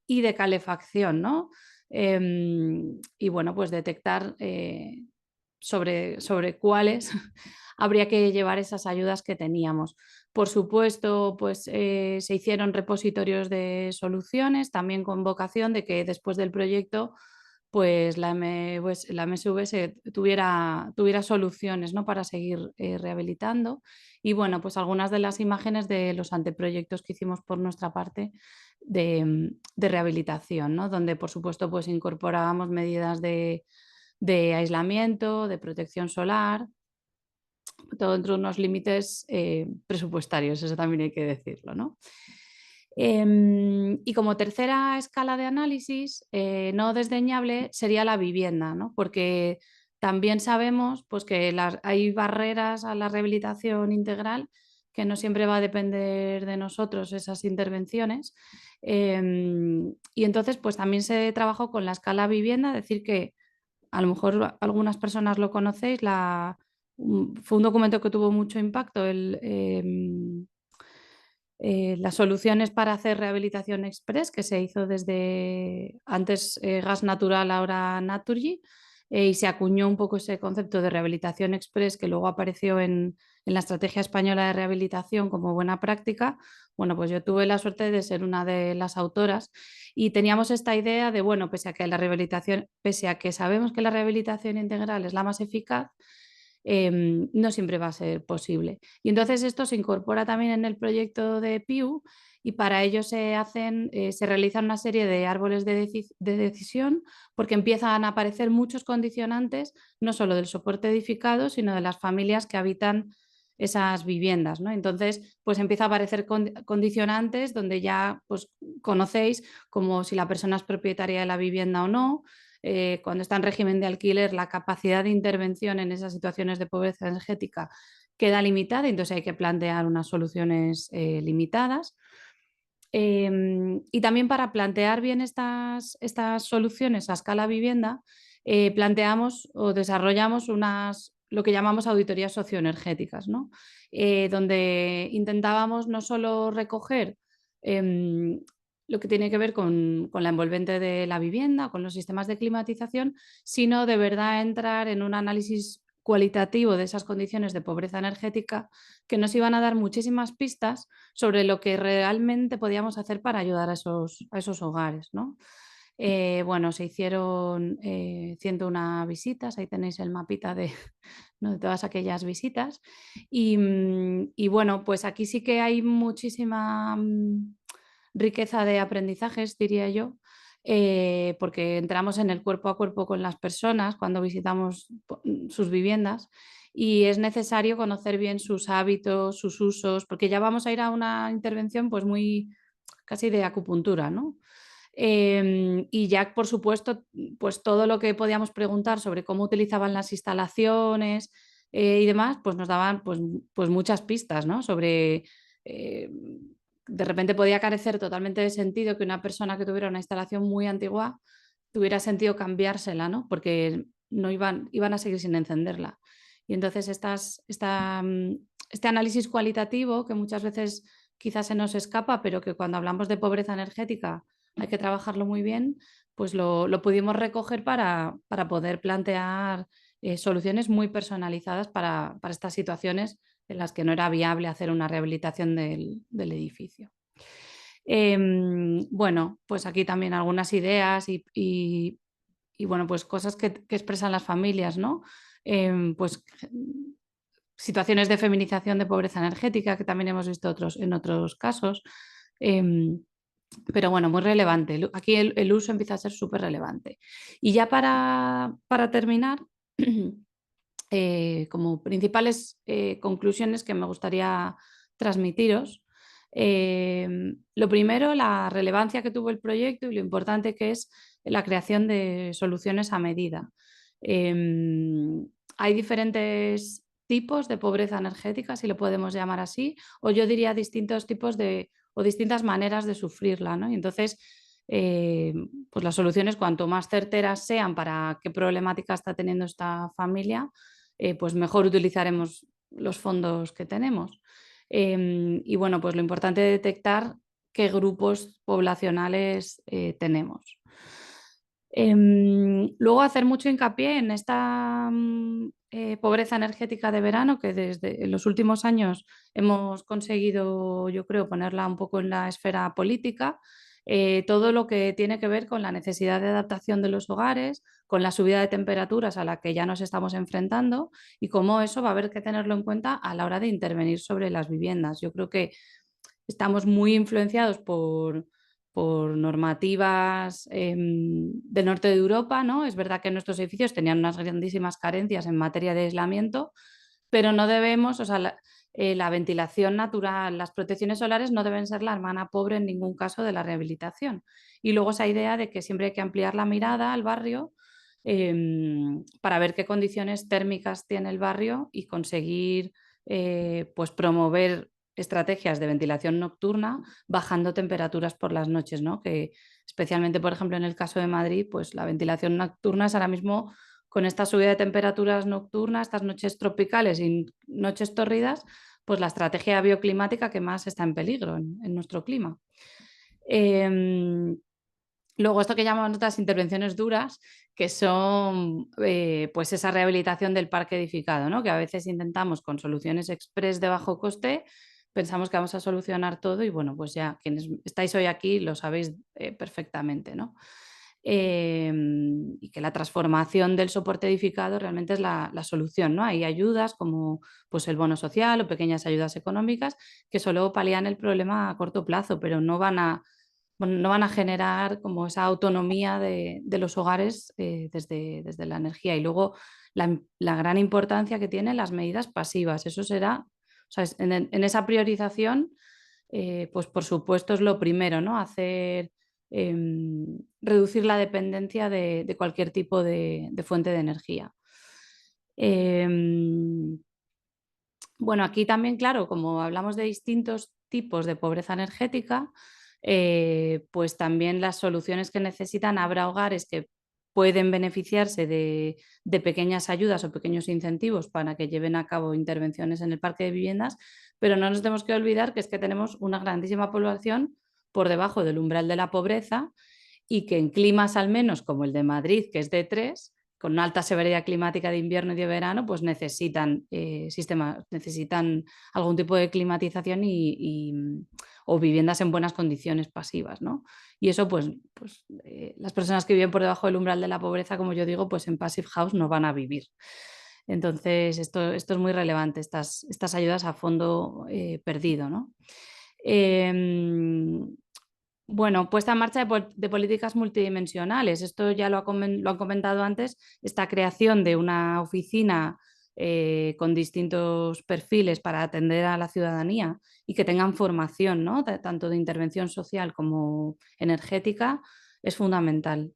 y de calefacción, ¿no? Y bueno, pues detectar sobre cuáles habría que llevar esas ayudas que teníamos. Por supuesto, pues se hicieron repositorios de soluciones, también con vocación de que después del proyecto pues la MSV tuviera soluciones, ¿no?, para seguir rehabilitando. Y bueno, pues algunas de las imágenes de los anteproyectos que hicimos por nuestra parte de rehabilitación, ¿no?, donde por supuesto pues incorporábamos medidas de aislamiento, de protección solar, todo dentro de unos límites presupuestarios, eso también hay que decirlo, ¿no? Y como tercera escala de análisis, no desdeñable sería la vivienda, ¿no?, porque también sabemos pues, que hay barreras a la rehabilitación integral, que no siempre va a depender de nosotros esas intervenciones. Y entonces pues, también se trabajó con la escala vivienda, decir que a lo mejor algunas personas lo conocéis, fue un documento que tuvo mucho impacto, las soluciones para hacer rehabilitación express, que se hizo desde antes Gas Natural, ahora Naturgy, y se acuñó un poco ese concepto de rehabilitación express que luego apareció en la Estrategia Española de Rehabilitación como buena práctica. Bueno, pues yo tuve la suerte de ser una de las autoras y teníamos esta idea de, bueno, pese a que sabemos que la rehabilitación integral es la más eficaz, no siempre va a ser posible. Y entonces esto se incorpora también en el proyecto de PIU y para ello se realizan una serie de árboles de decisión, porque empiezan a aparecer muchos condicionantes, no solo del soporte edificado, sino de las familias que habitan esas viviendas, ¿no? Entonces, pues empieza a aparecer condicionantes donde ya pues, conocéis como si la persona es propietaria de la vivienda o no, cuando está en régimen de alquiler, la capacidad de intervención en esas situaciones de pobreza energética queda limitada, entonces hay que plantear unas soluciones limitadas. Y también para plantear bien estas soluciones a escala vivienda, planteamos o desarrollamos lo que llamamos auditorías socioenergéticas, ¿no? Donde intentábamos no solo recoger lo que tiene que ver con la envolvente de la vivienda, con los sistemas de climatización, sino de verdad entrar en un análisis cualitativo de esas condiciones de pobreza energética que nos iban a dar muchísimas pistas sobre lo que realmente podíamos hacer para ayudar a esos hogares, ¿no? Bueno, se hicieron 101 visitas, ahí tenéis el mapita ¿no? de todas aquellas visitas. Y bueno, pues aquí sí que hay muchísima riqueza de aprendizajes, diría yo, porque entramos en el cuerpo a cuerpo con las personas cuando visitamos sus viviendas y es necesario conocer bien sus hábitos, sus usos, porque ya vamos a ir a una intervención pues muy casi de acupuntura, ¿no? Y ya, por supuesto, pues todo lo que podíamos preguntar sobre cómo utilizaban las instalaciones y demás, pues nos daban pues muchas pistas, ¿no? Sobre, de repente podía carecer totalmente de sentido que una persona que tuviera una instalación muy antigua tuviera sentido cambiársela, ¿no? Porque no iban a seguir sin encenderla. Y entonces este análisis cualitativo que muchas veces quizás se nos escapa, pero que cuando hablamos de pobreza energética hay que trabajarlo muy bien, pues lo pudimos recoger para poder plantear soluciones muy personalizadas para estas situaciones en las que no era viable hacer una rehabilitación del edificio. Bueno, pues aquí también algunas ideas y bueno, pues cosas que expresan las familias, ¿no? Pues situaciones de feminización de pobreza energética, que también hemos visto en otros casos. Pero bueno, muy relevante. Aquí el uso empieza a ser súper relevante. Y ya para terminar, como principales conclusiones que me gustaría transmitiros. Lo primero, la relevancia que tuvo el proyecto y lo importante que es la creación de soluciones a medida. Hay diferentes tipos de pobreza energética, si lo podemos llamar así, o yo diría distintos tipos o distintas maneras de sufrirla, ¿no? Y entonces, pues las soluciones, cuanto más certeras sean para qué problemática está teniendo esta familia, pues mejor utilizaremos los fondos que tenemos. Y bueno, pues lo importante es detectar qué grupos poblacionales tenemos. Luego hacer mucho hincapié en esta pobreza energética de verano, que desde los últimos años hemos conseguido, yo creo, ponerla un poco en la esfera política. Todo lo que tiene que ver con la necesidad de adaptación de los hogares, con la subida de temperaturas a la que ya nos estamos enfrentando y cómo eso va a haber que tenerlo en cuenta a la hora de intervenir sobre las viviendas. Yo creo que estamos muy influenciados por normativas del norte de Europa, ¿no? Es verdad que nuestros edificios tenían unas grandísimas carencias en materia de aislamiento, pero no debemos, o sea, la ventilación natural, las protecciones solares no deben ser la hermana pobre en ningún caso de la rehabilitación. Y luego esa idea de que siempre hay que ampliar la mirada al barrio para ver qué condiciones térmicas tiene el barrio y conseguir pues promover estrategias de ventilación nocturna bajando temperaturas por las noches, ¿no? Que especialmente, por ejemplo, en el caso de Madrid, pues la ventilación nocturna es ahora mismo con esta subida de temperaturas nocturnas, estas noches tropicales y noches tórridas, pues la estrategia bioclimática que más está en peligro en nuestro clima. Luego, esto que llamamos otras intervenciones duras, que son pues esa rehabilitación del parque edificado, ¿no? Que a veces intentamos con soluciones express de bajo coste, pensamos que vamos a solucionar todo y bueno, pues ya quienes estáis hoy aquí lo sabéis perfectamente, ¿no? y que la transformación del soporte edificado realmente es la solución, ¿no? Hay ayudas como pues, el bono social o pequeñas ayudas económicas que solo palían el problema a corto plazo, pero no van a generar como esa autonomía de los hogares desde la energía. Y luego la gran importancia que tienen las medidas pasivas. Eso será, o sea, en esa priorización, pues por supuesto es lo primero, ¿no? Reducir la dependencia de cualquier tipo de fuente de energía. Bueno, aquí también, claro, como hablamos de distintos tipos de pobreza energética, pues también las soluciones que necesitan, habrá hogares que pueden beneficiarse de pequeñas ayudas o pequeños incentivos para que lleven a cabo intervenciones en el parque de viviendas, pero no nos tenemos que olvidar que es que tenemos una grandísima población por debajo del umbral de la pobreza y que en climas al menos como el de Madrid, que es de 3, con una alta severidad climática de invierno y de verano, pues necesitan necesitan algún tipo de climatización o viviendas en buenas condiciones pasivas, ¿no? Y eso, pues las personas que viven por debajo del umbral de la pobreza, como yo digo, pues en Passive House no van a vivir. Entonces, esto es muy relevante, estas ayudas a fondo perdido, ¿no? Bueno, puesta en marcha de políticas multidimensionales. Esto ya lo han comentado antes, esta creación de una oficina con distintos perfiles para atender a la ciudadanía y que tengan formación, ¿no? Tanto de intervención social como energética, es fundamental.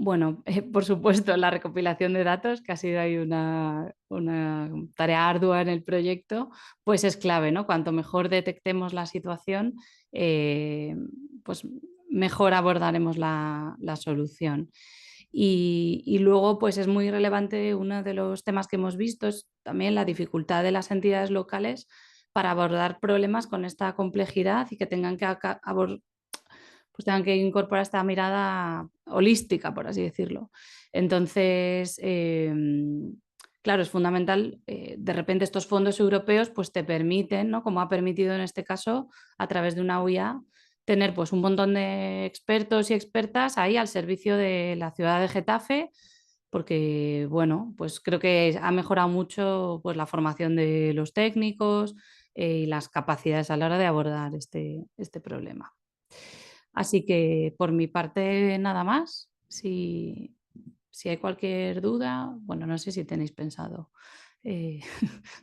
Bueno, por supuesto, la recopilación de datos, que ha sido ahí una tarea ardua en el proyecto, pues es clave, ¿no? Cuanto mejor detectemos la situación, pues mejor abordaremos la solución. Y luego, pues es muy relevante, uno de los temas que hemos visto es también la dificultad de las entidades locales para abordar problemas con esta complejidad y que tengan que pues tengan que incorporar esta mirada holística, por así decirlo. Entonces, claro, es fundamental, de repente estos fondos europeos pues te permiten, ¿no? Como ha permitido en este caso, a través de una UIA, tener pues un montón de expertos y expertas ahí al servicio de la ciudad de Getafe, porque bueno, pues creo que ha mejorado mucho pues, la formación de los técnicos y las capacidades a la hora de abordar este problema. Así que por mi parte nada más. Si hay cualquier duda, bueno, no sé si tenéis pensado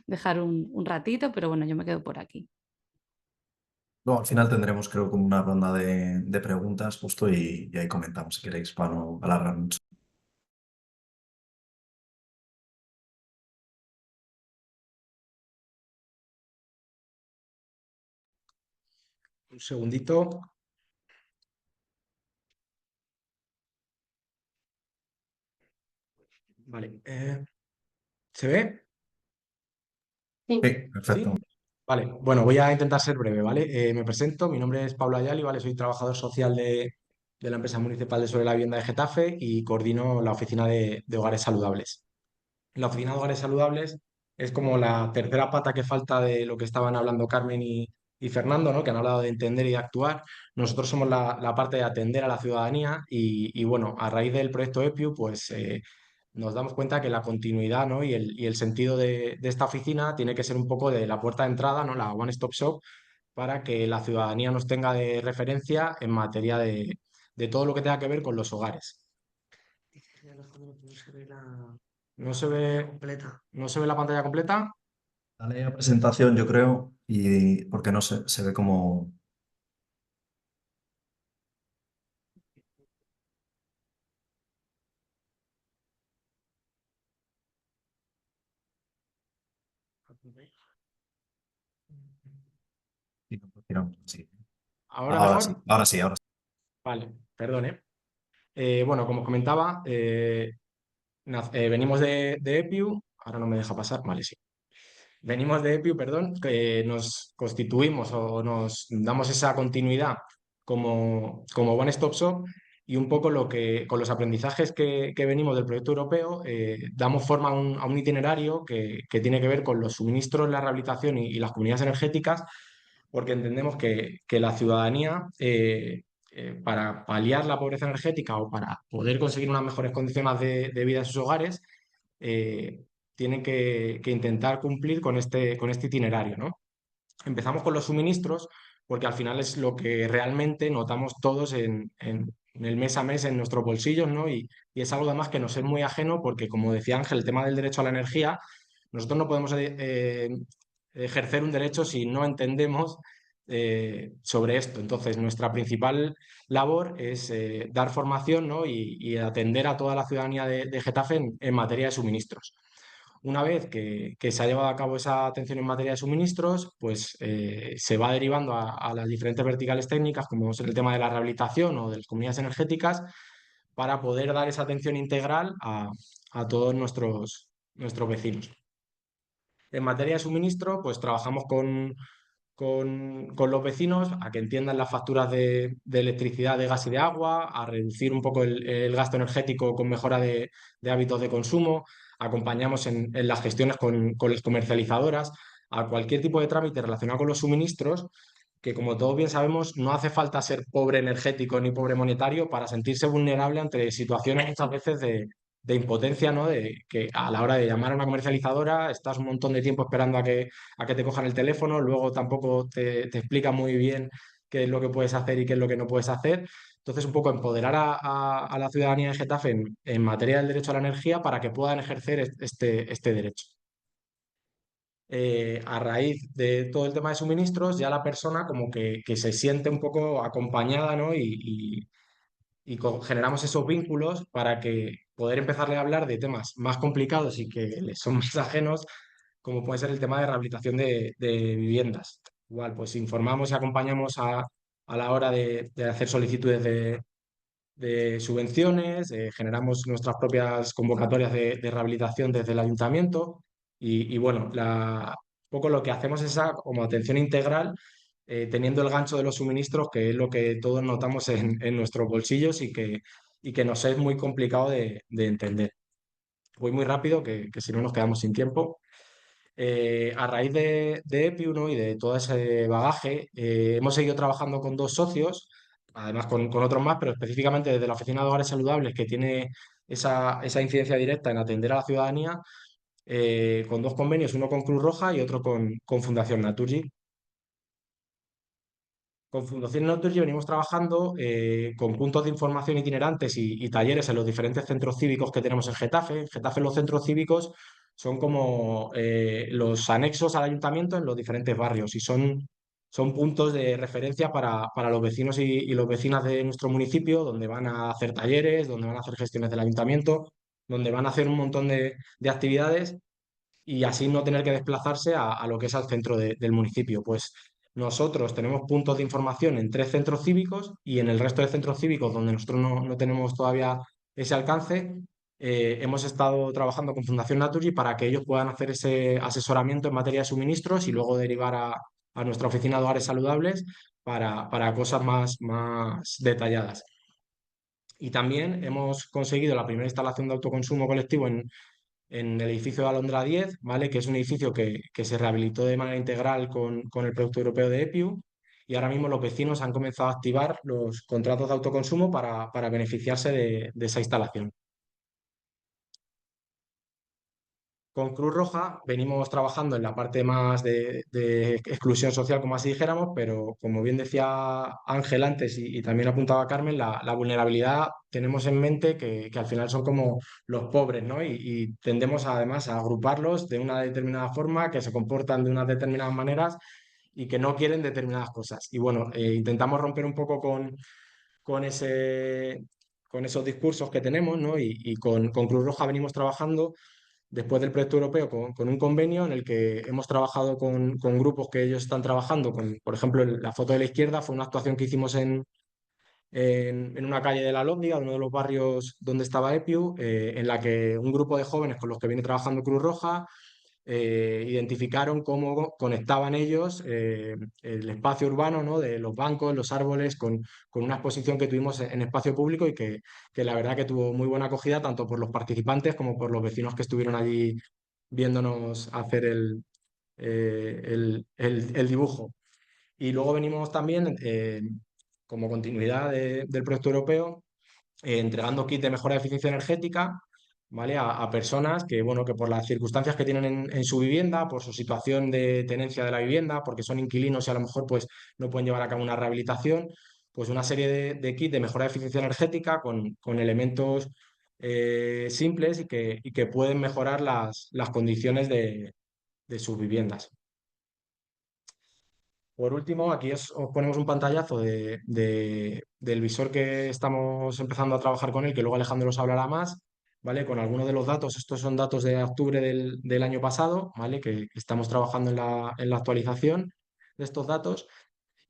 dejar un ratito, pero bueno, yo me quedo por aquí. Luego, al final tendremos, creo, como una ronda de preguntas justo y ahí comentamos si queréis para no alargar mucho. Un segundito. Vale. ¿Se ve? Sí, ¿Sí? perfecto. Vale, bueno, voy a intentar ser breve, ¿vale? Me presento, mi nombre es Pablo Ayali, ¿vale? Soy trabajador social de la empresa municipal de Sobre la Vivienda de Getafe y coordino la oficina de hogares saludables. La oficina de hogares saludables es como la tercera pata que falta de lo que estaban hablando Carmen y Fernando, ¿no? Que han hablado de entender y de actuar. Nosotros somos la parte de atender a la ciudadanía y bueno, a raíz del proyecto EPIU, pues nos damos cuenta que la continuidad, ¿no? y el sentido de esta oficina tiene que ser un poco de la puerta de entrada, ¿no? La One Stop Shop, para que la ciudadanía nos tenga de referencia en materia de todo lo que tenga que ver con los hogares. No se ve completa. ¿No se ve la pantalla completa? Dale a presentación, yo creo, y porque no se ve como... Sí. ¿Ahora mejor? Ahora sí, ahora sí. Vale, perdone. Bueno, como os comentaba, venimos de EPIU, ahora no me deja pasar, vale, sí. Venimos de EPIU, perdón, que nos constituimos o nos damos esa continuidad como One Stop Shop y un poco con los aprendizajes que venimos del proyecto europeo, damos forma a un itinerario que tiene que ver con los suministros, la rehabilitación y las comunidades energéticas, porque entendemos que la ciudadanía para paliar la pobreza energética o para poder conseguir unas mejores condiciones de vida en sus hogares, eh, tienen que intentar cumplir con este itinerario, ¿no? Empezamos con los suministros porque al final es lo que realmente notamos todos en el mes a mes en nuestros bolsillos, ¿no? Y es algo además que nos es muy ajeno porque, como decía Ángel, el tema del derecho a la energía, nosotros no podemos ejercer un derecho si no entendemos sobre esto. Entonces, nuestra principal labor es dar formación, ¿no? Y atender a toda la ciudadanía de Getafe en materia de suministros. Una vez que se ha llevado a cabo esa atención en materia de suministros, pues se va derivando a las diferentes verticales técnicas, como es el tema de la rehabilitación o de las comunidades energéticas, para poder dar esa atención integral a todos nuestros vecinos. En materia de suministro, pues trabajamos con los vecinos a que entiendan las facturas de electricidad, de gas y de agua, a reducir un poco el gasto energético con mejora de hábitos de consumo. Acompañamos en las gestiones con las comercializadoras a cualquier tipo de trámite relacionado con los suministros, que como todos bien sabemos, no hace falta ser pobre energético ni pobre monetario para sentirse vulnerable ante situaciones muchas veces de impotencia, ¿no? De que a la hora de llamar a una comercializadora estás un montón de tiempo esperando a que te cojan el teléfono, luego tampoco te explican muy bien qué es lo que puedes hacer y qué es lo que no puedes hacer. Entonces, un poco empoderar a la ciudadanía de Getafe en materia del derecho a la energía para que puedan ejercer este derecho. A raíz de todo el tema de suministros, ya la persona como que se siente un poco acompañada, ¿no? Generamos esos vínculos para que poder empezarle a hablar de temas más complicados y que les son más ajenos, como puede ser el tema de rehabilitación de viviendas. Igual, pues informamos y acompañamos a la hora de hacer solicitudes de subvenciones, generamos nuestras propias convocatorias de rehabilitación desde el ayuntamiento y bueno, un poco lo que hacemos es esa como atención integral, teniendo el gancho de los suministros, que es lo que todos notamos en nuestros bolsillos y que nos es muy complicado de entender. Voy muy rápido, que si no nos quedamos sin tiempo. A raíz de EPIU, ¿no? Y de todo ese bagaje, hemos seguido trabajando con dos socios, además con otros más, pero específicamente desde la Oficina de Hogares Saludables, que tiene esa incidencia directa en atender a la ciudadanía, con dos convenios, uno con Cruz Roja y otro con Fundación Naturgy. Con Fundación Naturgy venimos trabajando con puntos de información itinerantes y talleres en los diferentes centros cívicos que tenemos en Getafe. En Getafe los centros cívicos son como los anexos al ayuntamiento en los diferentes barrios y son puntos de referencia para los vecinos y las vecinas de nuestro municipio, donde van a hacer talleres, donde van a hacer gestiones del ayuntamiento, donde van a hacer un montón de actividades y así no tener que desplazarse a lo que es al centro del municipio. Pues nosotros tenemos puntos de información en tres centros cívicos y en el resto de centros cívicos donde nosotros no tenemos todavía ese alcance, hemos estado trabajando con Fundación Naturgy para que ellos puedan hacer ese asesoramiento en materia de suministros y luego derivar a nuestra oficina de hogares saludables para cosas más detalladas. Y también hemos conseguido la primera instalación de autoconsumo colectivo en el edificio de Alondra 10, ¿vale? Que es un edificio que se rehabilitó de manera integral con el Producto Europeo de EPIU y ahora mismo los vecinos han comenzado a activar los contratos de autoconsumo para beneficiarse de esa instalación. Con Cruz Roja venimos trabajando en la parte más de exclusión social, como así dijéramos, pero como bien decía Ángel antes y también apuntaba Carmen, la vulnerabilidad tenemos en mente que al final son como los pobres, ¿no? Y tendemos además a agruparlos de una determinada forma, que se comportan de unas determinadas maneras y que no quieren determinadas cosas. Y bueno, intentamos romper un poco con ese, con esos discursos que tenemos, ¿no? Y con Cruz Roja venimos trabajando después del proyecto europeo con un convenio en el que hemos trabajado con grupos que ellos están trabajando. Por ejemplo, la foto de la izquierda fue una actuación que hicimos en una calle de La Lóndiga, uno de los barrios donde estaba EPIU, en la que un grupo de jóvenes con los que viene trabajando Cruz Roja identificaron cómo conectaban ellos el espacio urbano, ¿no? De los bancos, los árboles, con una exposición que tuvimos en espacio público y que la verdad que tuvo muy buena acogida tanto por los participantes como por los vecinos que estuvieron allí viéndonos hacer el dibujo. Y luego venimos también como continuidad del proyecto europeo, entregando kits de mejora de eficiencia energética, ¿vale? A personas que, bueno, que por las circunstancias que tienen en su vivienda, por su situación de tenencia de la vivienda, porque son inquilinos y a lo mejor pues, no pueden llevar a cabo una rehabilitación, pues una serie de kits de mejora de eficiencia energética con elementos simples y que pueden mejorar las condiciones de sus viviendas. Por último, aquí os ponemos un pantallazo del visor que estamos empezando a trabajar con él, que luego Alejandro os hablará más, ¿vale? Con algunos de los datos. Estos son datos de octubre del año pasado, ¿vale? Que estamos trabajando en la actualización de estos datos.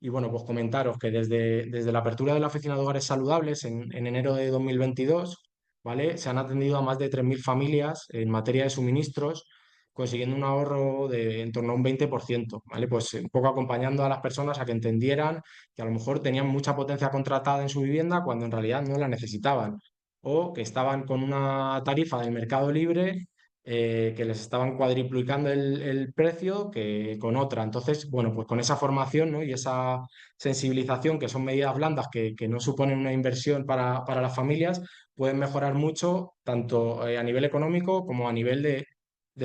Y bueno, pues comentaros que desde la apertura de la Oficina de Hogares Saludables en enero de 2022, ¿vale? Se han atendido a más de 3.000 familias en materia de suministros, consiguiendo un ahorro de en torno a un 20%, ¿vale? Pues un poco acompañando a las personas a que entendieran que a lo mejor tenían mucha potencia contratada en su vivienda cuando en realidad no la necesitaban, o que estaban con una tarifa del mercado libre que les estaban cuadriplicando el precio que con otra. Entonces, bueno, pues con esa formación, ¿no? Y esa sensibilización, que son medidas blandas que no suponen una inversión para las familias, pueden mejorar mucho, tanto a nivel económico como a nivel de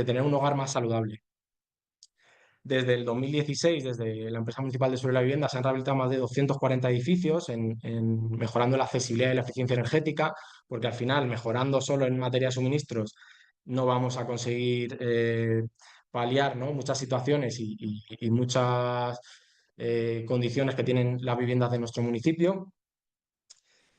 tener un hogar más saludable. Desde el 2016, desde la empresa municipal de Sobre la Vivienda, se han rehabilitado más de 240 edificios en mejorando la accesibilidad y la eficiencia energética, porque al final, mejorando solo en materia de suministros, no vamos a conseguir paliar, ¿no? Muchas situaciones y muchas condiciones que tienen las viviendas de nuestro municipio.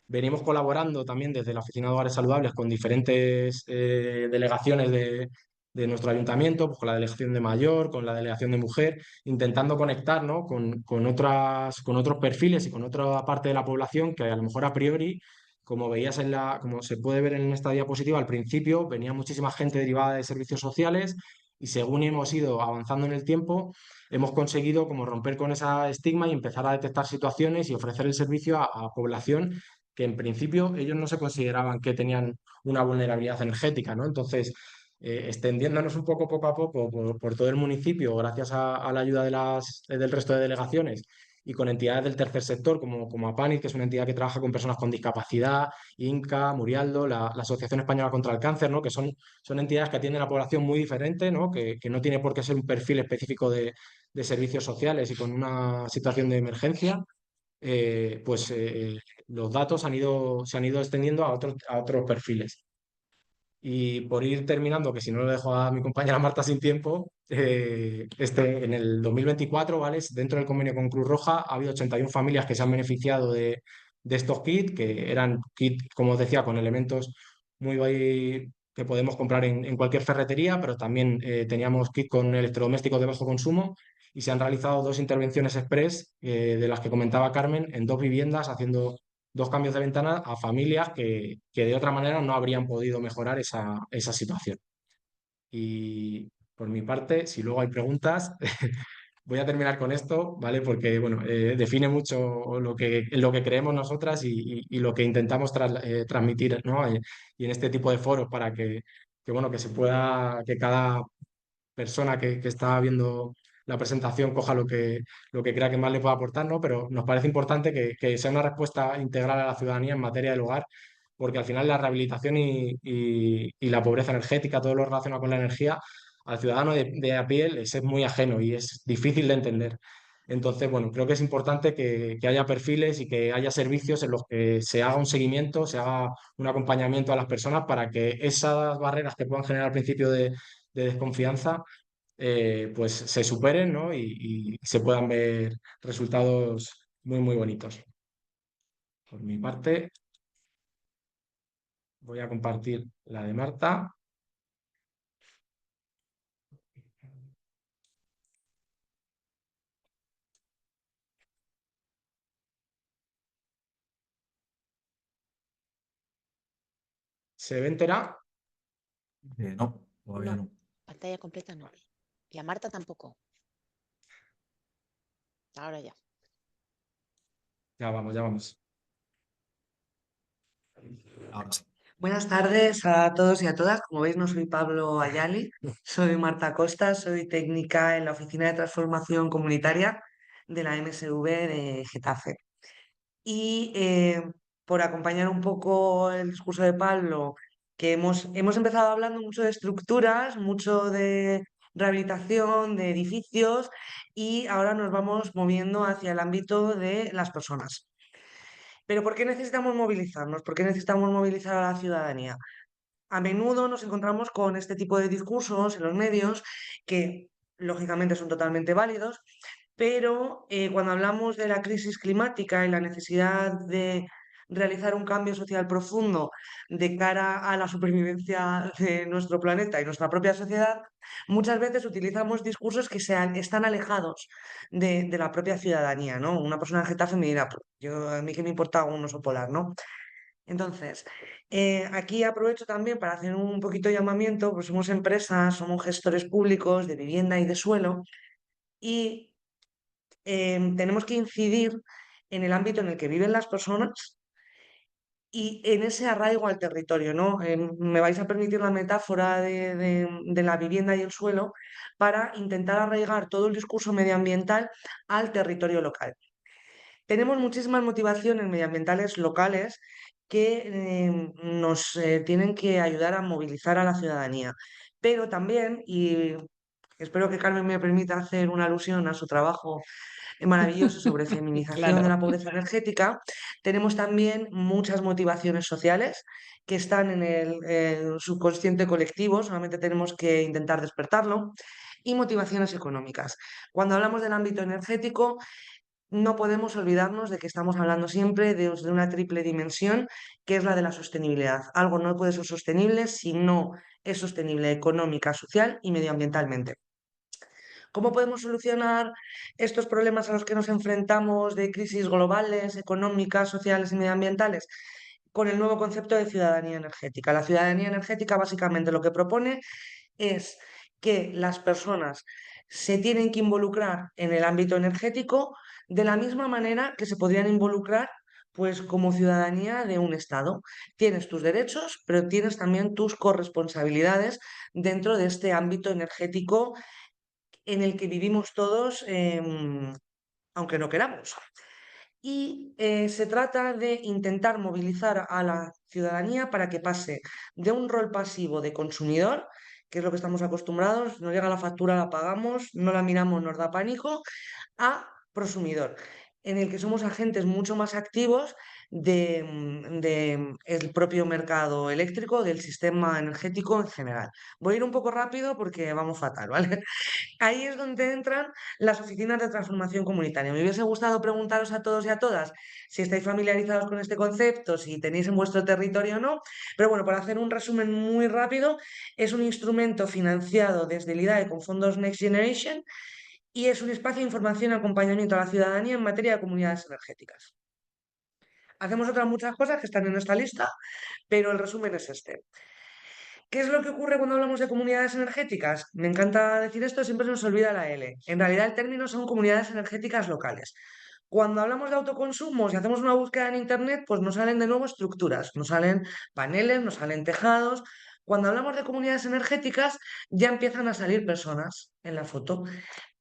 Venimos colaborando también desde la Oficina de Hogares Saludables con diferentes delegaciones de nuestro ayuntamiento, pues con la delegación de mayor, con la delegación de mujer, intentando conectar, ¿no? con otros perfiles y con otra parte de la población que a lo mejor a priori, como veías como se puede ver en esta diapositiva, al principio venía muchísima gente derivada de servicios sociales y según hemos ido avanzando en el tiempo, hemos conseguido como romper con ese estigma y empezar a detectar situaciones y ofrecer el servicio a población que en principio ellos no se consideraban que tenían una vulnerabilidad energética, ¿no? Entonces, extendiéndonos un poco a poco por todo el municipio, gracias a la ayuda del resto de delegaciones y con entidades del tercer sector, como APANIT, que es una entidad que trabaja con personas con discapacidad, INCA, Murialdo, la Asociación Española contra el Cáncer, ¿no? Que son entidades que atienden a la población muy diferente, ¿no? Que no tiene por qué ser un perfil específico de servicios sociales y con una situación de emergencia, pues los datos se han ido extendiendo a otros perfiles. Y por ir terminando, que si no lo dejo a mi compañera Marta sin tiempo, en el 2024, ¿vale? Dentro del convenio con Cruz Roja ha habido 81 familias que se han beneficiado de estos kits, que eran kits, como os decía, con elementos que podemos comprar en cualquier ferretería, pero también teníamos kits con electrodomésticos de bajo consumo y se han realizado 2 intervenciones express de las que comentaba Carmen en 2 viviendas, haciendo 2 cambios de ventana a familias que de otra manera no habrían podido mejorar esa situación. Y por mi parte, si luego hay preguntas, voy a terminar con esto, ¿vale? Porque, bueno, define mucho lo que creemos nosotras y lo que intentamos transmitir, ¿no? Y en este tipo de foros para bueno, que cada persona que está viendo la presentación coja lo que crea que más le pueda aportar, ¿no? Pero nos parece importante que sea una respuesta integral a la ciudadanía en materia del hogar, porque al final la rehabilitación y la pobreza energética, todo lo relacionado con la energía, al ciudadano de a pie les es muy ajeno y es difícil de entender. Entonces, bueno, creo que es importante que haya perfiles y que haya servicios en los que se haga un seguimiento, se haga un acompañamiento a las personas para que esas barreras que puedan generar al principio de desconfianza, pues se superen, ¿no? Y se puedan ver resultados muy bonitos. Por mi parte, voy a compartir la de Marta. ¿Se ve entera? No, todavía no. Pantalla completa no. Y a Marta tampoco. Ahora ya. Ya vamos, ya vamos. Ahora sí. Buenas tardes a todos y a todas. Como veis, no soy Pablo Ayali, soy Marta Costa, soy técnica en la Oficina de Transformación Comunitaria de la MSV de Getafe. y por acompañar un poco el discurso de Pablo, que hemos empezado hablando mucho de estructuras, mucho de rehabilitación, de edificios, y ahora nos vamos moviendo hacia el ámbito de las personas. Pero ¿por qué necesitamos movilizarnos? ¿Por qué necesitamos movilizar a la ciudadanía? A menudo nos encontramos con este tipo de discursos en los medios que lógicamente son totalmente válidos, pero cuando hablamos de la crisis climática y la necesidad de realizar un cambio social profundo de cara a la supervivencia de nuestro planeta y nuestra propia sociedad, muchas veces utilizamos discursos que están alejados de la propia ciudadanía, ¿no? Una persona de Getafe me dirá, "Pues a mí qué me importa un oso polar, ¿no?". Entonces, aquí aprovecho también para hacer un poquito de llamamiento, pues somos empresas, somos gestores públicos de vivienda y de suelo y tenemos que incidir en el ámbito en el que viven las personas y en ese arraigo al territorio, ¿no? Me vais a permitir la metáfora de la vivienda y el suelo para intentar arraigar todo el discurso medioambiental al territorio local. Tenemos muchísimas motivaciones medioambientales locales que nos tienen que ayudar a movilizar a la ciudadanía. Pero también, y espero que Carmen me permita hacer una alusión a su trabajo maravilloso sobre feminización de Claro. la pobreza energética, tenemos también muchas motivaciones sociales que están en el subconsciente colectivo, solamente tenemos que intentar despertarlo, y motivaciones económicas. Cuando hablamos del ámbito energético, no podemos olvidarnos de que estamos hablando siempre de una triple dimensión, que es la de la sostenibilidad. Algo no puede ser sostenible si no es sostenible económica, social y medioambientalmente. ¿Cómo podemos solucionar estos problemas a los que nos enfrentamos de crisis globales, económicas, sociales y medioambientales? Con el nuevo concepto de ciudadanía energética. La ciudadanía energética básicamente lo que propone es que las personas se tienen que involucrar en el ámbito energético de la misma manera que se podrían involucrar pues como ciudadanía de un Estado. Tienes tus derechos, pero tienes también tus corresponsabilidades dentro de este ámbito energético en el que vivimos todos, aunque no queramos. Y se trata de intentar movilizar a la ciudadanía para que pase de un rol pasivo de consumidor, que es lo que estamos acostumbrados, nos llega la factura, la pagamos, no la miramos, nos da pánico, a prosumidor, en el que somos agentes mucho más activos de el propio mercado eléctrico, del sistema energético en general. Voy a ir un poco rápido porque vamos fatal, ¿vale? Ahí es donde entran las oficinas de transformación comunitaria. Me hubiese gustado preguntaros a todos y a todas si estáis familiarizados con este concepto, si tenéis en vuestro territorio o no, pero bueno, para hacer un resumen muy rápido, es un instrumento financiado desde el IDAE con fondos Next Generation y es un espacio de información y acompañamiento a la ciudadanía en materia de comunidades energéticas. Hacemos otras muchas cosas que están en esta lista, pero el resumen es este. ¿Qué es lo que ocurre cuando hablamos de comunidades energéticas? Me encanta decir esto, siempre se nos olvida la L. En realidad el término son comunidades energéticas locales. Cuando hablamos de autoconsumo, si hacemos una búsqueda en Internet, pues nos salen de nuevo estructuras, nos salen paneles, nos salen tejados. Cuando hablamos de comunidades energéticas, ya empiezan a salir personas en la foto.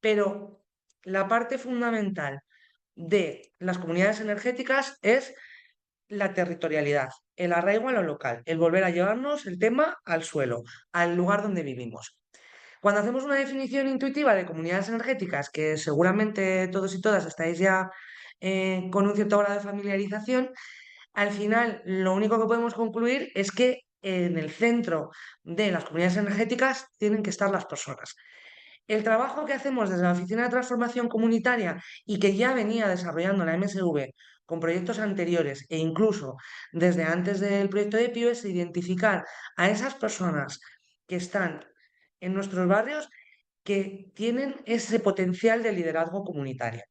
Pero la parte fundamental de las comunidades energéticas es la territorialidad, el arraigo a lo local, el volver a llevarnos el tema al suelo, al lugar donde vivimos. Cuando hacemos una definición intuitiva de comunidades energéticas, que seguramente todos y todas estáis ya con un cierto grado de familiarización, al final lo único que podemos concluir es que en el centro de las comunidades energéticas tienen que estar las personas. El trabajo que hacemos desde la Oficina de Transformación Comunitaria y que ya venía desarrollando la MSV con proyectos anteriores e incluso desde antes del proyecto de EPIO es identificar a esas personas que están en nuestros barrios que tienen ese potencial de liderazgo comunitario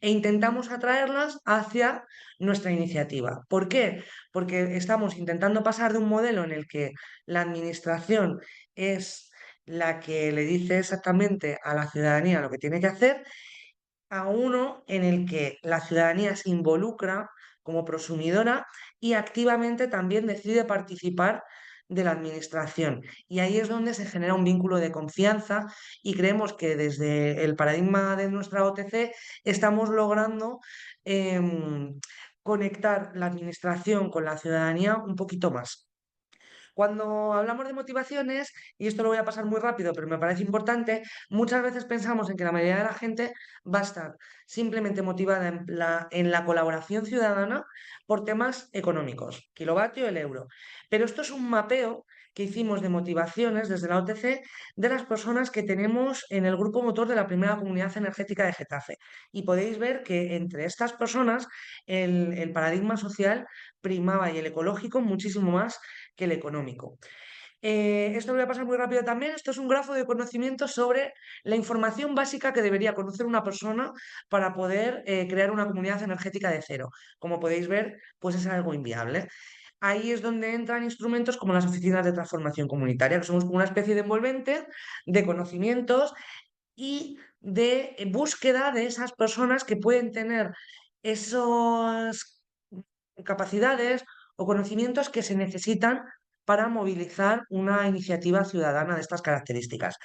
e intentamos atraerlas hacia nuestra iniciativa. ¿Por qué? Porque estamos intentando pasar de un modelo en el que la administración es la que le dice exactamente a la ciudadanía lo que tiene que hacer, a uno en el que la ciudadanía se involucra como prosumidora y activamente también decide participar de la administración. Y ahí es donde se genera un vínculo de confianza y creemos que desde el paradigma de nuestra OTC estamos logrando conectar la administración con la ciudadanía un poquito más. Cuando hablamos de motivaciones, y esto lo voy a pasar muy rápido, pero me parece importante, muchas veces pensamos en que la mayoría de la gente va a estar simplemente motivada en la colaboración ciudadana por temas económicos, kilovatio, el euro. Pero esto es un mapeo que hicimos de motivaciones desde la OTC de las personas que tenemos en el grupo motor de la primera comunidad energética de Getafe. Y podéis ver que entre estas personas el paradigma social primaba y el ecológico muchísimo más que el económico. Esto lo voy a pasar muy rápido también. Esto es un grafo de conocimiento sobre la información básica que debería conocer una persona para poder crear una comunidad energética de cero. Como podéis ver, pues es algo inviable. Ahí es donde entran instrumentos como las oficinas de transformación comunitaria, que somos como una especie de envolvente de conocimientos y de búsqueda de esas personas que pueden tener esas capacidades o conocimientos que se necesitan para movilizar una iniciativa ciudadana de estas características.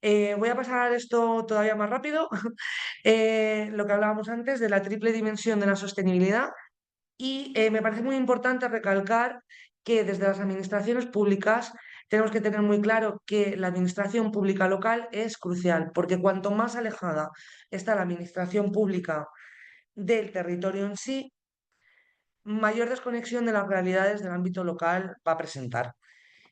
Voy a pasar esto todavía más rápido, lo que hablábamos antes de la triple dimensión de la sostenibilidad y me parece muy importante recalcar que desde las administraciones públicas tenemos que tener muy claro que la administración pública local es crucial, porque cuanto más alejada está la administración pública del territorio en sí, mayor desconexión de las realidades del ámbito local va a presentar.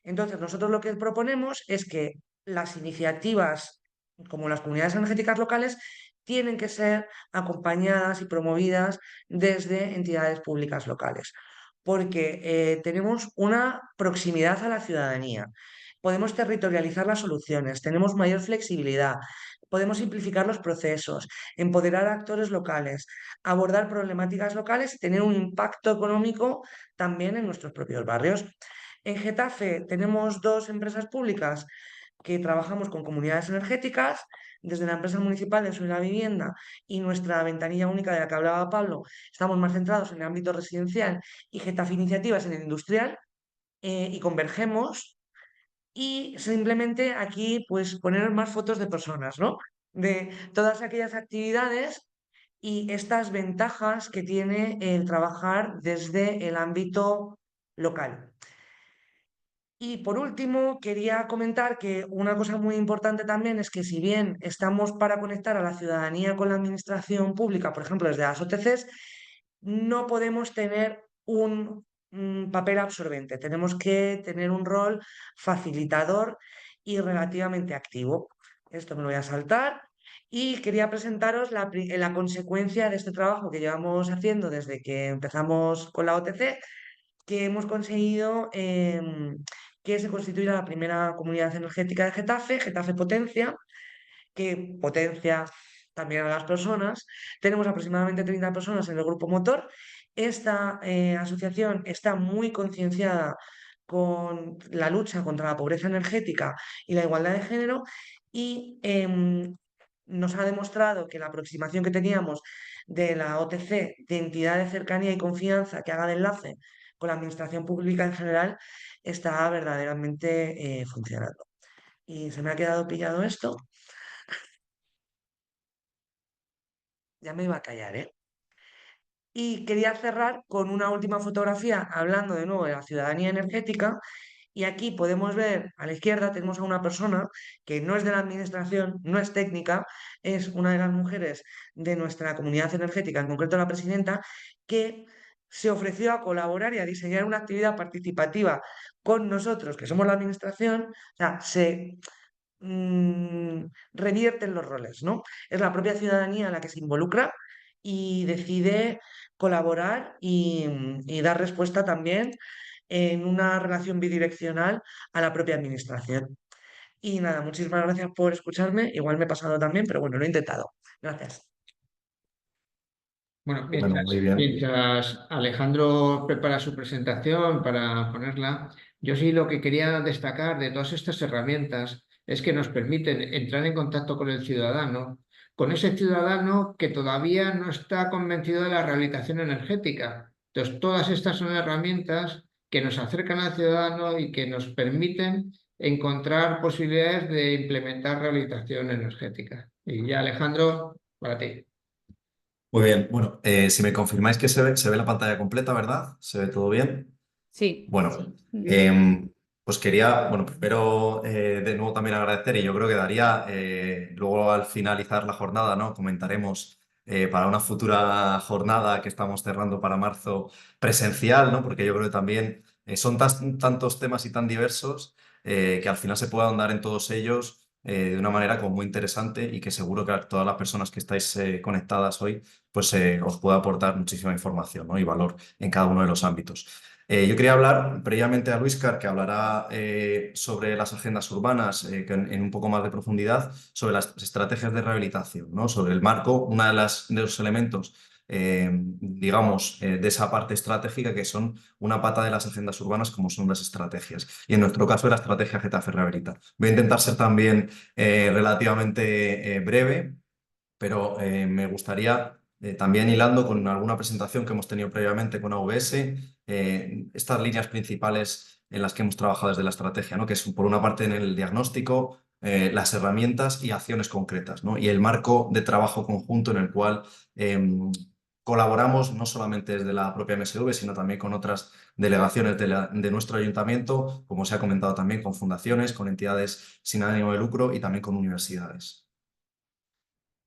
Entonces, nosotros lo que proponemos es que las iniciativas, como las comunidades energéticas locales, tienen que ser acompañadas y promovidas desde entidades públicas locales, porque tenemos una proximidad a la ciudadanía, podemos territorializar las soluciones, tenemos mayor flexibilidad, podemos simplificar los procesos, empoderar a actores locales, abordar problemáticas locales y tener un impacto económico también en nuestros propios barrios. En Getafe tenemos dos empresas públicas que trabajamos con comunidades energéticas, desde la empresa municipal de Sobre la Vivienda y nuestra ventanilla única de la que hablaba Pablo, estamos más centrados en el ámbito residencial y Getafe Iniciativas en el industrial y convergemos y simplemente aquí pues poner más fotos de personas, ¿no? De todas aquellas actividades y estas ventajas que tiene el trabajar desde el ámbito local. Y por último, quería comentar que una cosa muy importante también es que si bien estamos para conectar a la ciudadanía con la administración pública, por ejemplo, desde las OTCs, no podemos tener un papel absorbente. Tenemos que tener un rol facilitador y relativamente activo. Esto me lo voy a saltar. Y quería presentaros la consecuencia de este trabajo que llevamos haciendo desde que empezamos con la OTC, que hemos conseguido que se constituya la primera comunidad energética de Getafe, Getafe Potencia, que potencia también a las personas. Tenemos aproximadamente 30 personas en el grupo motor. Esta asociación está muy concienciada con la lucha contra la pobreza energética y la igualdad de género y nos ha demostrado que la aproximación que teníamos de la OTC, de entidad de cercanía y confianza que haga de enlace con la administración pública en general, está verdaderamente funcionando. Y se me ha quedado pillado esto. Ya me iba a callar, ¿eh? Y quería cerrar con una última fotografía hablando de nuevo de la ciudadanía energética. Y aquí podemos ver a la izquierda tenemos a una persona que no es de la administración, no es técnica, es una de las mujeres de nuestra comunidad energética, en concreto la presidenta, que se ofreció a colaborar y a diseñar una actividad participativa con nosotros, que somos la administración. O sea, se revierten los roles, ¿no? Es la propia ciudadanía la que se involucra y decide colaborar y dar respuesta también en una relación bidireccional a la propia administración. Y nada, muchísimas gracias por escucharme. Igual me he pasado también, pero bueno, lo he intentado. Gracias. Bueno, Bueno, muy bien. mientras Alejandro prepara su presentación para ponerla, yo sí lo que quería destacar de todas estas herramientas es que nos permiten entrar en contacto con ese ciudadano que todavía no está convencido de la rehabilitación energética. Entonces, todas estas son herramientas que nos acercan al ciudadano y que nos permiten encontrar posibilidades de implementar rehabilitación energética. Y ya, Alejandro, para ti. Muy bien, bueno, si me confirmáis que se ve la pantalla completa, ¿verdad? ¿Se ve todo bien? Sí. Bueno, Bien. pues quería, bueno, primero de nuevo también agradecer y yo creo que daría, luego al finalizar la jornada, ¿no? Comentaremos para una futura jornada que estamos cerrando para marzo presencial, ¿no? Porque yo creo que también son tantos temas y tan diversos que al final se puede ahondar en todos ellos de una manera como muy interesante y que seguro que a todas las personas que estáis conectadas hoy, pues os puede aportar muchísima información, ¿no? Y valor en cada uno de los ámbitos. Yo quería hablar previamente a Luiscar, que hablará sobre las agendas urbanas en un poco más de profundidad, sobre las estrategias de rehabilitación, ¿no? Sobre el marco, uno de los elementos, digamos, de esa parte estratégica que son una pata de las agendas urbanas, como son las estrategias. Y en nuestro caso, la estrategia Getafe Rehabilita. Voy a intentar ser también relativamente breve, pero me gustaría, también hilando con alguna presentación que hemos tenido previamente con AVS, estas líneas principales en las que hemos trabajado desde la estrategia, ¿no? Que es por una parte en el diagnóstico, las herramientas y acciones concretas, ¿no? Y el marco de trabajo conjunto en el cual colaboramos no solamente desde la propia MSV, sino también con otras delegaciones de nuestro ayuntamiento, como se ha comentado también, con fundaciones, con entidades sin ánimo de lucro y también con universidades.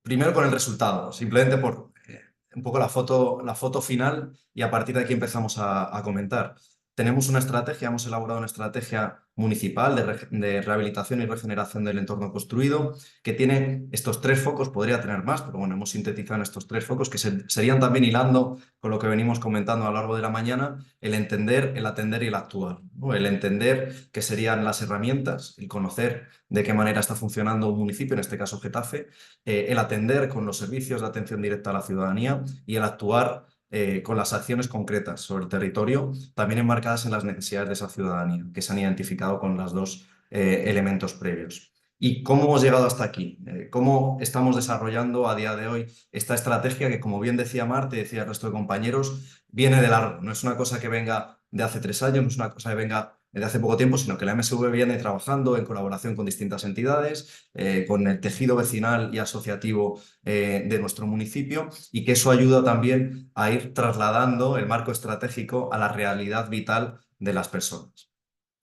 Primero con el resultado, simplemente por un poco la foto final y a partir de aquí empezamos a comentar. Tenemos una estrategia, hemos elaborado una estrategia municipal de rehabilitación y regeneración del entorno construido que tiene estos tres focos, podría tener más, pero bueno, hemos sintetizado en estos tres focos que serían también hilando con lo que venimos comentando a lo largo de la mañana, el entender, el atender y el actuar, ¿no? El entender qué serían las herramientas, el conocer de qué manera está funcionando un municipio, en este caso Getafe, el atender con los servicios de atención directa a la ciudadanía y el actuar con las acciones concretas sobre el territorio, también enmarcadas en las necesidades de esa ciudadanía, que se han identificado con los dos elementos previos. ¿Y cómo hemos llegado hasta aquí? ¿Cómo estamos desarrollando a día de hoy esta estrategia que, como bien decía Marte, decía el resto de compañeros, viene de largo? No es una cosa que venga de hace 3 años, no es una cosa que venga de hace poco tiempo, sino que la MSV viene trabajando en colaboración con distintas entidades, con el tejido vecinal y asociativo de nuestro municipio y que eso ayuda también a ir trasladando el marco estratégico a la realidad vital de las personas.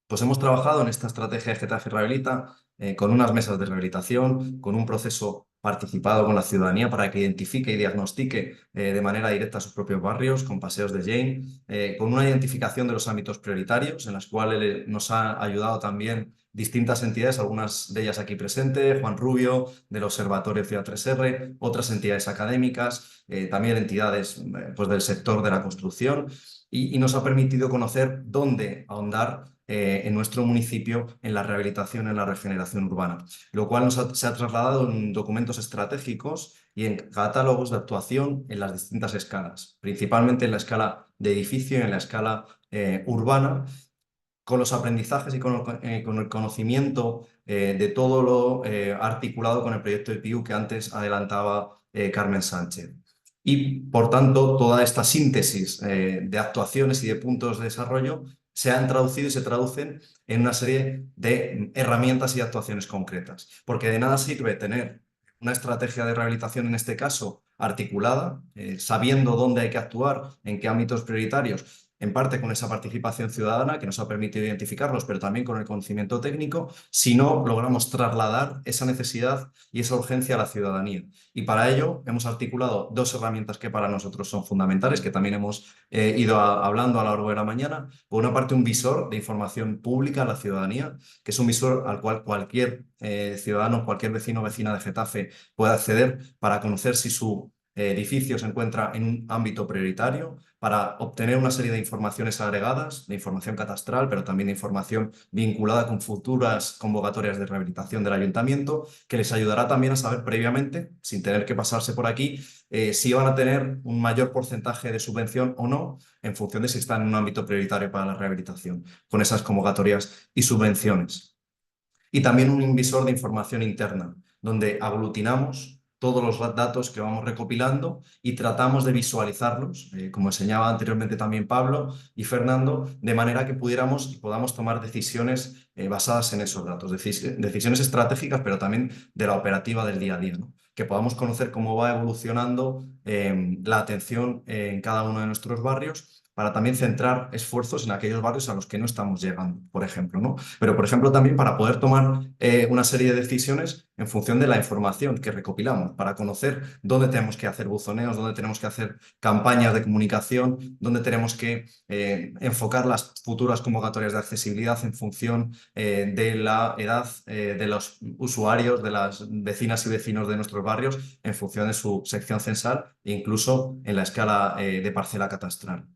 Pues hemos trabajado en esta estrategia de Getafe Rehabilita con unas mesas de rehabilitación, con un proceso participado con la ciudadanía para que identifique y diagnostique de manera directa sus propios barrios, con paseos de Jane, con una identificación de los ámbitos prioritarios en las cuales nos ha ayudado también distintas entidades, algunas de ellas aquí presentes, Juan Rubio, del Observatorio Ciudad 3R, otras entidades académicas, también entidades pues del sector de la construcción y nos ha permitido conocer dónde ahondar en nuestro municipio en la rehabilitación, en la regeneración urbana, lo cual se ha trasladado en documentos estratégicos y en catálogos de actuación en las distintas escalas, principalmente en la escala de edificio y en la escala urbana, con los aprendizajes y con el conocimiento de todo lo articulado con el proyecto de PIU que antes adelantaba Carmen Sánchez. Y, por tanto, toda esta síntesis de actuaciones y de puntos de desarrollo se han traducido y se traducen en una serie de herramientas y actuaciones concretas. Porque de nada sirve tener una estrategia de rehabilitación, en este caso, articulada, sabiendo dónde hay que actuar, en qué ámbitos prioritarios, en parte con esa participación ciudadana que nos ha permitido identificarlos, pero también con el conocimiento técnico, si no logramos trasladar esa necesidad y esa urgencia a la ciudadanía. Y para ello hemos articulado dos herramientas que para nosotros son fundamentales, que también hemos ido hablando a lo largo de la mañana. Por una parte, un visor de información pública a la ciudadanía, que es un visor al cual cualquier ciudadano, cualquier vecino o vecina de Getafe puede acceder para conocer si su edificio se encuentra en un ámbito prioritario, para obtener una serie de informaciones agregadas, de información catastral, pero también de información vinculada con futuras convocatorias de rehabilitación del ayuntamiento, que les ayudará también a saber previamente, sin tener que pasarse por aquí, si van a tener un mayor porcentaje de subvención o no, en función de si están en un ámbito prioritario para la rehabilitación, con esas convocatorias y subvenciones. Y también un invisor de información interna, donde aglutinamos todos los datos que vamos recopilando y tratamos de visualizarlos, como enseñaba anteriormente también Pablo y Fernando, de manera que pudiéramos y podamos tomar decisiones basadas en esos datos, decisiones estratégicas, pero también de la operativa del día a día, ¿no? que podamos conocer cómo va evolucionando la atención en cada uno de nuestros barrios, para también centrar esfuerzos en aquellos barrios a los que no estamos llegando, por ejemplo, ¿no? Pero, por ejemplo, también para poder tomar una serie de decisiones en función de la información que recopilamos, para conocer dónde tenemos que hacer buzoneos, dónde tenemos que hacer campañas de comunicación, dónde tenemos que enfocar las futuras convocatorias de accesibilidad en función de la edad de los usuarios, de las vecinas y vecinos de nuestros barrios, en función de su sección censal e incluso en la escala de parcela catastral.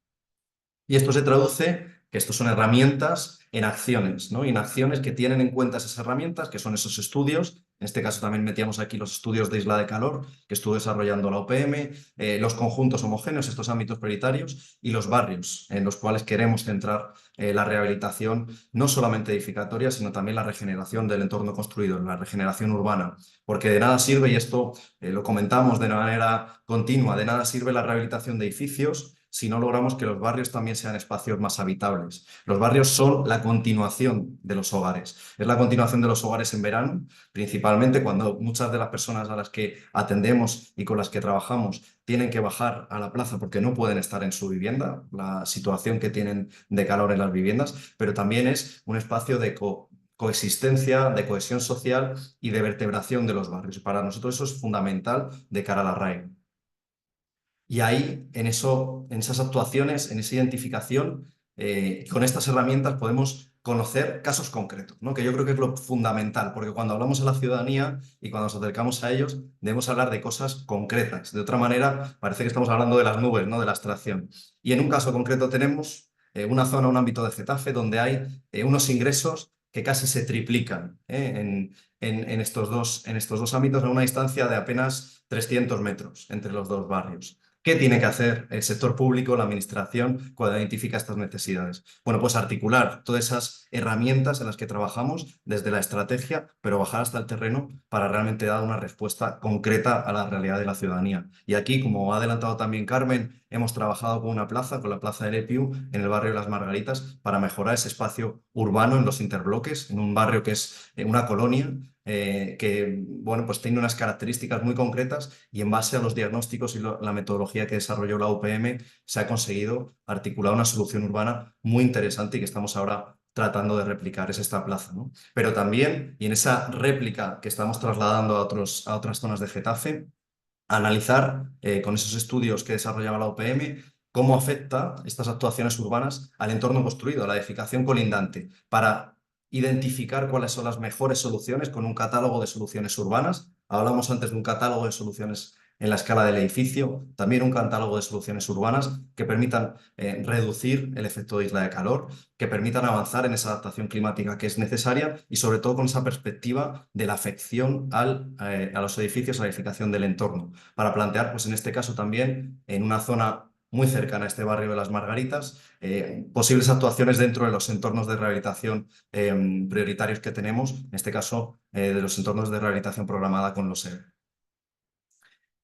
Y esto se traduce, que estos son herramientas en acciones, ¿no? Y en acciones que tienen en cuenta esas herramientas, que son esos estudios. En este caso también metíamos aquí los estudios de isla de calor que estuvo desarrollando la UPM, los conjuntos homogéneos, estos ámbitos prioritarios, y los barrios en los cuales queremos centrar la rehabilitación, no solamente edificatoria, sino también la regeneración del entorno construido, la regeneración urbana. Porque de nada sirve, y esto lo comentamos de manera continua, de nada sirve la rehabilitación de edificios si no logramos que los barrios también sean espacios más habitables. Los barrios son la continuación de los hogares. Es la continuación de los hogares en verano, principalmente cuando muchas de las personas a las que atendemos y con las que trabajamos tienen que bajar a la plaza porque no pueden estar en su vivienda, la situación que tienen de calor en las viviendas, pero también es un espacio de coexistencia, de cohesión social y de vertebración de los barrios. Para nosotros eso es fundamental de cara al arraigo. Y ahí, en esas actuaciones, en esa identificación, con estas herramientas podemos conocer casos concretos, ¿no? Que yo creo que es lo fundamental, porque cuando hablamos a la ciudadanía y cuando nos acercamos a ellos, debemos hablar de cosas concretas. De otra manera, parece que estamos hablando de las nubes, ¿no? De la abstracción. Y en un caso concreto tenemos una zona, un ámbito de Getafe, donde hay unos ingresos que casi se triplican en estos dos ámbitos, a una distancia de apenas 300 metros entre los dos barrios. ¿Qué tiene que hacer el sector público, la administración, cuando identifica estas necesidades? Bueno, pues articular todas esas herramientas en las que trabajamos desde la estrategia, pero bajar hasta el terreno para realmente dar una respuesta concreta a la realidad de la ciudadanía. Y aquí, como ha adelantado también Carmen, hemos trabajado con una plaza, con la plaza del EPIU, en el barrio de Las Margaritas, para mejorar ese espacio urbano en los interbloques, en un barrio que es una colonia, que bueno, pues tiene unas características muy concretas, y en base a los diagnósticos y la metodología que desarrolló la UPM se ha conseguido articular una solución urbana muy interesante y que estamos ahora tratando de replicar, es esta plaza, ¿no? Pero también, y en esa réplica que estamos trasladando a otras zonas de Getafe, analizar con esos estudios que desarrollaba la UPM cómo afecta estas actuaciones urbanas al entorno construido, a la edificación colindante, para identificar cuáles son las mejores soluciones con un catálogo de soluciones urbanas. Hablamos antes de un catálogo de soluciones en la escala del edificio, también un catálogo de soluciones urbanas que permitan reducir el efecto de isla de calor, que permitan avanzar en esa adaptación climática que es necesaria, y sobre todo con esa perspectiva de la afección a los edificios, a la edificación del entorno, para plantear, pues en este caso también, en una zona muy cercana a este barrio de Las Margaritas, posibles actuaciones dentro de los entornos de rehabilitación prioritarios que tenemos, en este caso de los entornos de rehabilitación programada con los ERE.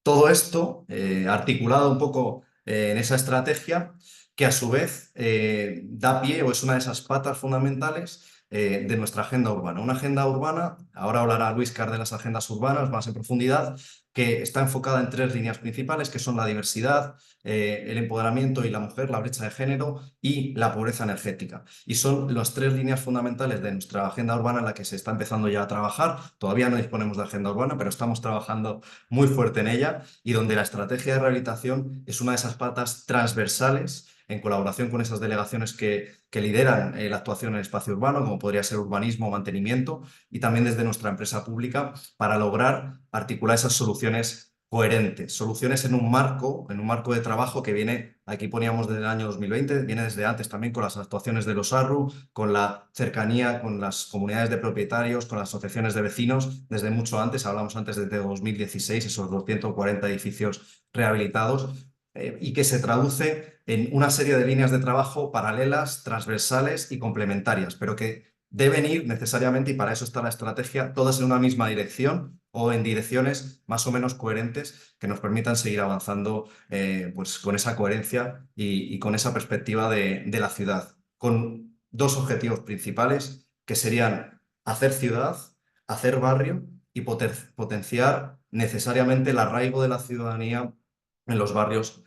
Todo esto articulado un poco en esa estrategia que a su vez da pie, o es una de esas patas fundamentales de nuestra agenda urbana. Una agenda urbana, ahora hablará Luis Car de las agendas urbanas más en profundidad, que está enfocada en 3 líneas principales, que son la diversidad, el empoderamiento y la mujer, la brecha de género y la pobreza energética. Y son las 3 líneas fundamentales de nuestra agenda urbana en la que se está empezando ya a trabajar. Todavía no disponemos de agenda urbana, pero estamos trabajando muy fuerte en ella, y donde la estrategia de rehabilitación es una de esas patas transversales, en colaboración con esas delegaciones que lideran la actuación en el espacio urbano, como podría ser urbanismo o mantenimiento, y también desde nuestra empresa pública, para lograr articular esas soluciones coherentes, soluciones en un marco de trabajo que viene, aquí poníamos desde el año 2020, viene desde antes también, con las actuaciones de los ARRU, con la cercanía con las comunidades de propietarios, con las asociaciones de vecinos, desde mucho antes, hablamos antes desde 2016, esos 240 edificios rehabilitados, y que se traduce en una serie de líneas de trabajo paralelas, transversales y complementarias, pero que deben ir necesariamente, y para eso está la estrategia, todas en una misma dirección o en direcciones más o menos coherentes que nos permitan seguir avanzando pues con esa coherencia y con esa perspectiva de la ciudad, con 2 objetivos principales, que serían hacer ciudad, hacer barrio y potenciar necesariamente el arraigo de la ciudadanía en los barrios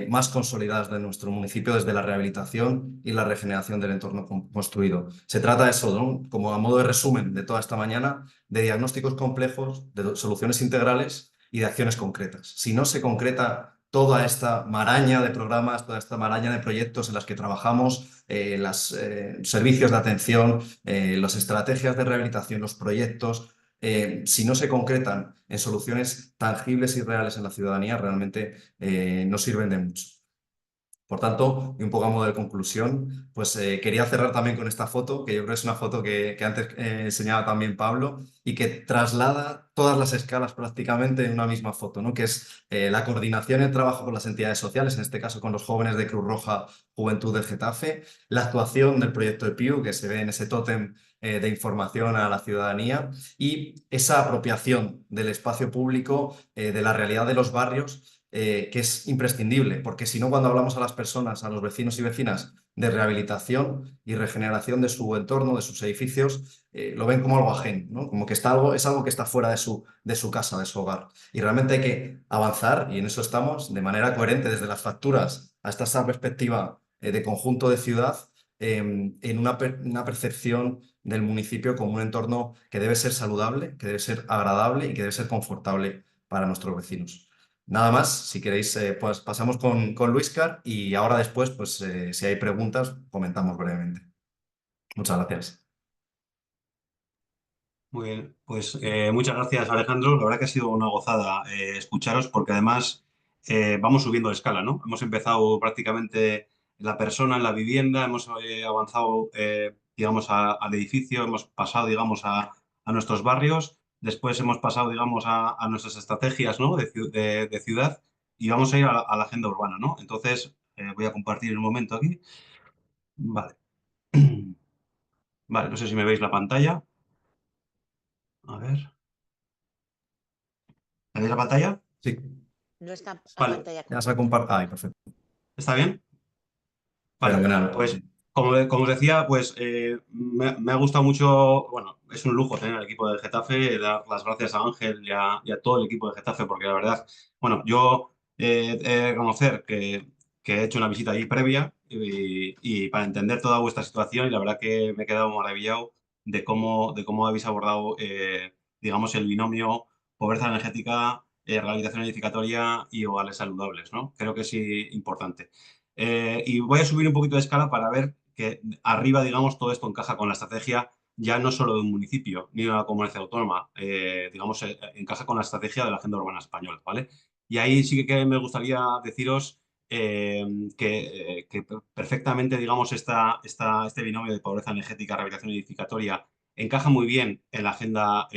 más consolidados de nuestro municipio desde la rehabilitación y la regeneración del entorno construido. Se trata de eso, ¿no? Como a modo de resumen de toda esta mañana, de diagnósticos complejos, de soluciones integrales y de acciones concretas. Si no se concreta toda esta maraña de programas, toda esta maraña de proyectos en las que trabajamos, los servicios de atención, las estrategias de rehabilitación, los proyectos, si no se concretan en soluciones tangibles y reales en la ciudadanía, realmente no sirven de mucho. Por tanto, y un poco a modo de conclusión, pues quería cerrar también con esta foto, que yo creo que es una foto que antes enseñaba también Pablo y que traslada todas las escalas prácticamente en una misma foto, ¿no? Que es la coordinación y el trabajo con las entidades sociales, en este caso con los jóvenes de Cruz Roja Juventud de Getafe, la actuación del proyecto EPIU, que se ve en ese tótem de información a la ciudadanía, y esa apropiación del espacio público, de la realidad de los barrios, que es imprescindible, porque si no, cuando hablamos a las personas, a los vecinos y vecinas, de rehabilitación y regeneración de su entorno, de sus edificios, lo ven como algo ajeno, ¿no? Como que es algo que está fuera de su casa, de su hogar. Y realmente hay que avanzar, y en eso estamos, de manera coherente, desde las facturas hasta esa perspectiva de conjunto de ciudad, en una percepción del municipio como un entorno que debe ser saludable, que debe ser agradable y que debe ser confortable para nuestros vecinos. Nada más, si queréis, pues pasamos con Luiscar y ahora después, pues si hay preguntas, comentamos brevemente. Muchas gracias. Muy bien, pues muchas gracias Alejandro. La verdad que ha sido una gozada escucharos porque además vamos subiendo de escala, ¿no? Hemos empezado prácticamente en la persona, en la vivienda, hemos avanzado, digamos, al edificio, hemos pasado, digamos, a nuestros barrios, después hemos pasado, digamos, a nuestras estrategias, ¿no? de ciudad y vamos a ir a la agenda urbana, ¿no? Entonces, voy a compartir un momento aquí. Vale. Vale, no sé si me veis la pantalla. A ver. ¿Me veis la pantalla? Sí. No está la Vale, pantalla Ya se ha completa. compartido. Ay, perfecto. ¿está bien? Vale, Fenomenal. pues como os decía, pues me ha gustado mucho, bueno, es un lujo tener el equipo de Getafe, dar las gracias a Ángel y a todo el equipo de Getafe, porque la verdad, bueno, yo he de reconocer que he hecho una visita allí previa y para entender toda vuestra situación y la verdad que me he quedado maravillado de cómo habéis abordado, digamos, el binomio pobreza energética, rehabilitación edificatoria y hogares saludables, ¿no? Creo que es importante. Y voy a subir un poquito de escala para ver que arriba, digamos, todo esto encaja con la estrategia ya no solo de un municipio ni de una comunidad autónoma, digamos, encaja con la estrategia de la Agenda Urbana Española, ¿vale? Y ahí sí que me gustaría deciros que perfectamente, digamos, este binomio de pobreza energética, rehabilitación edificatoria encaja muy bien en la agenda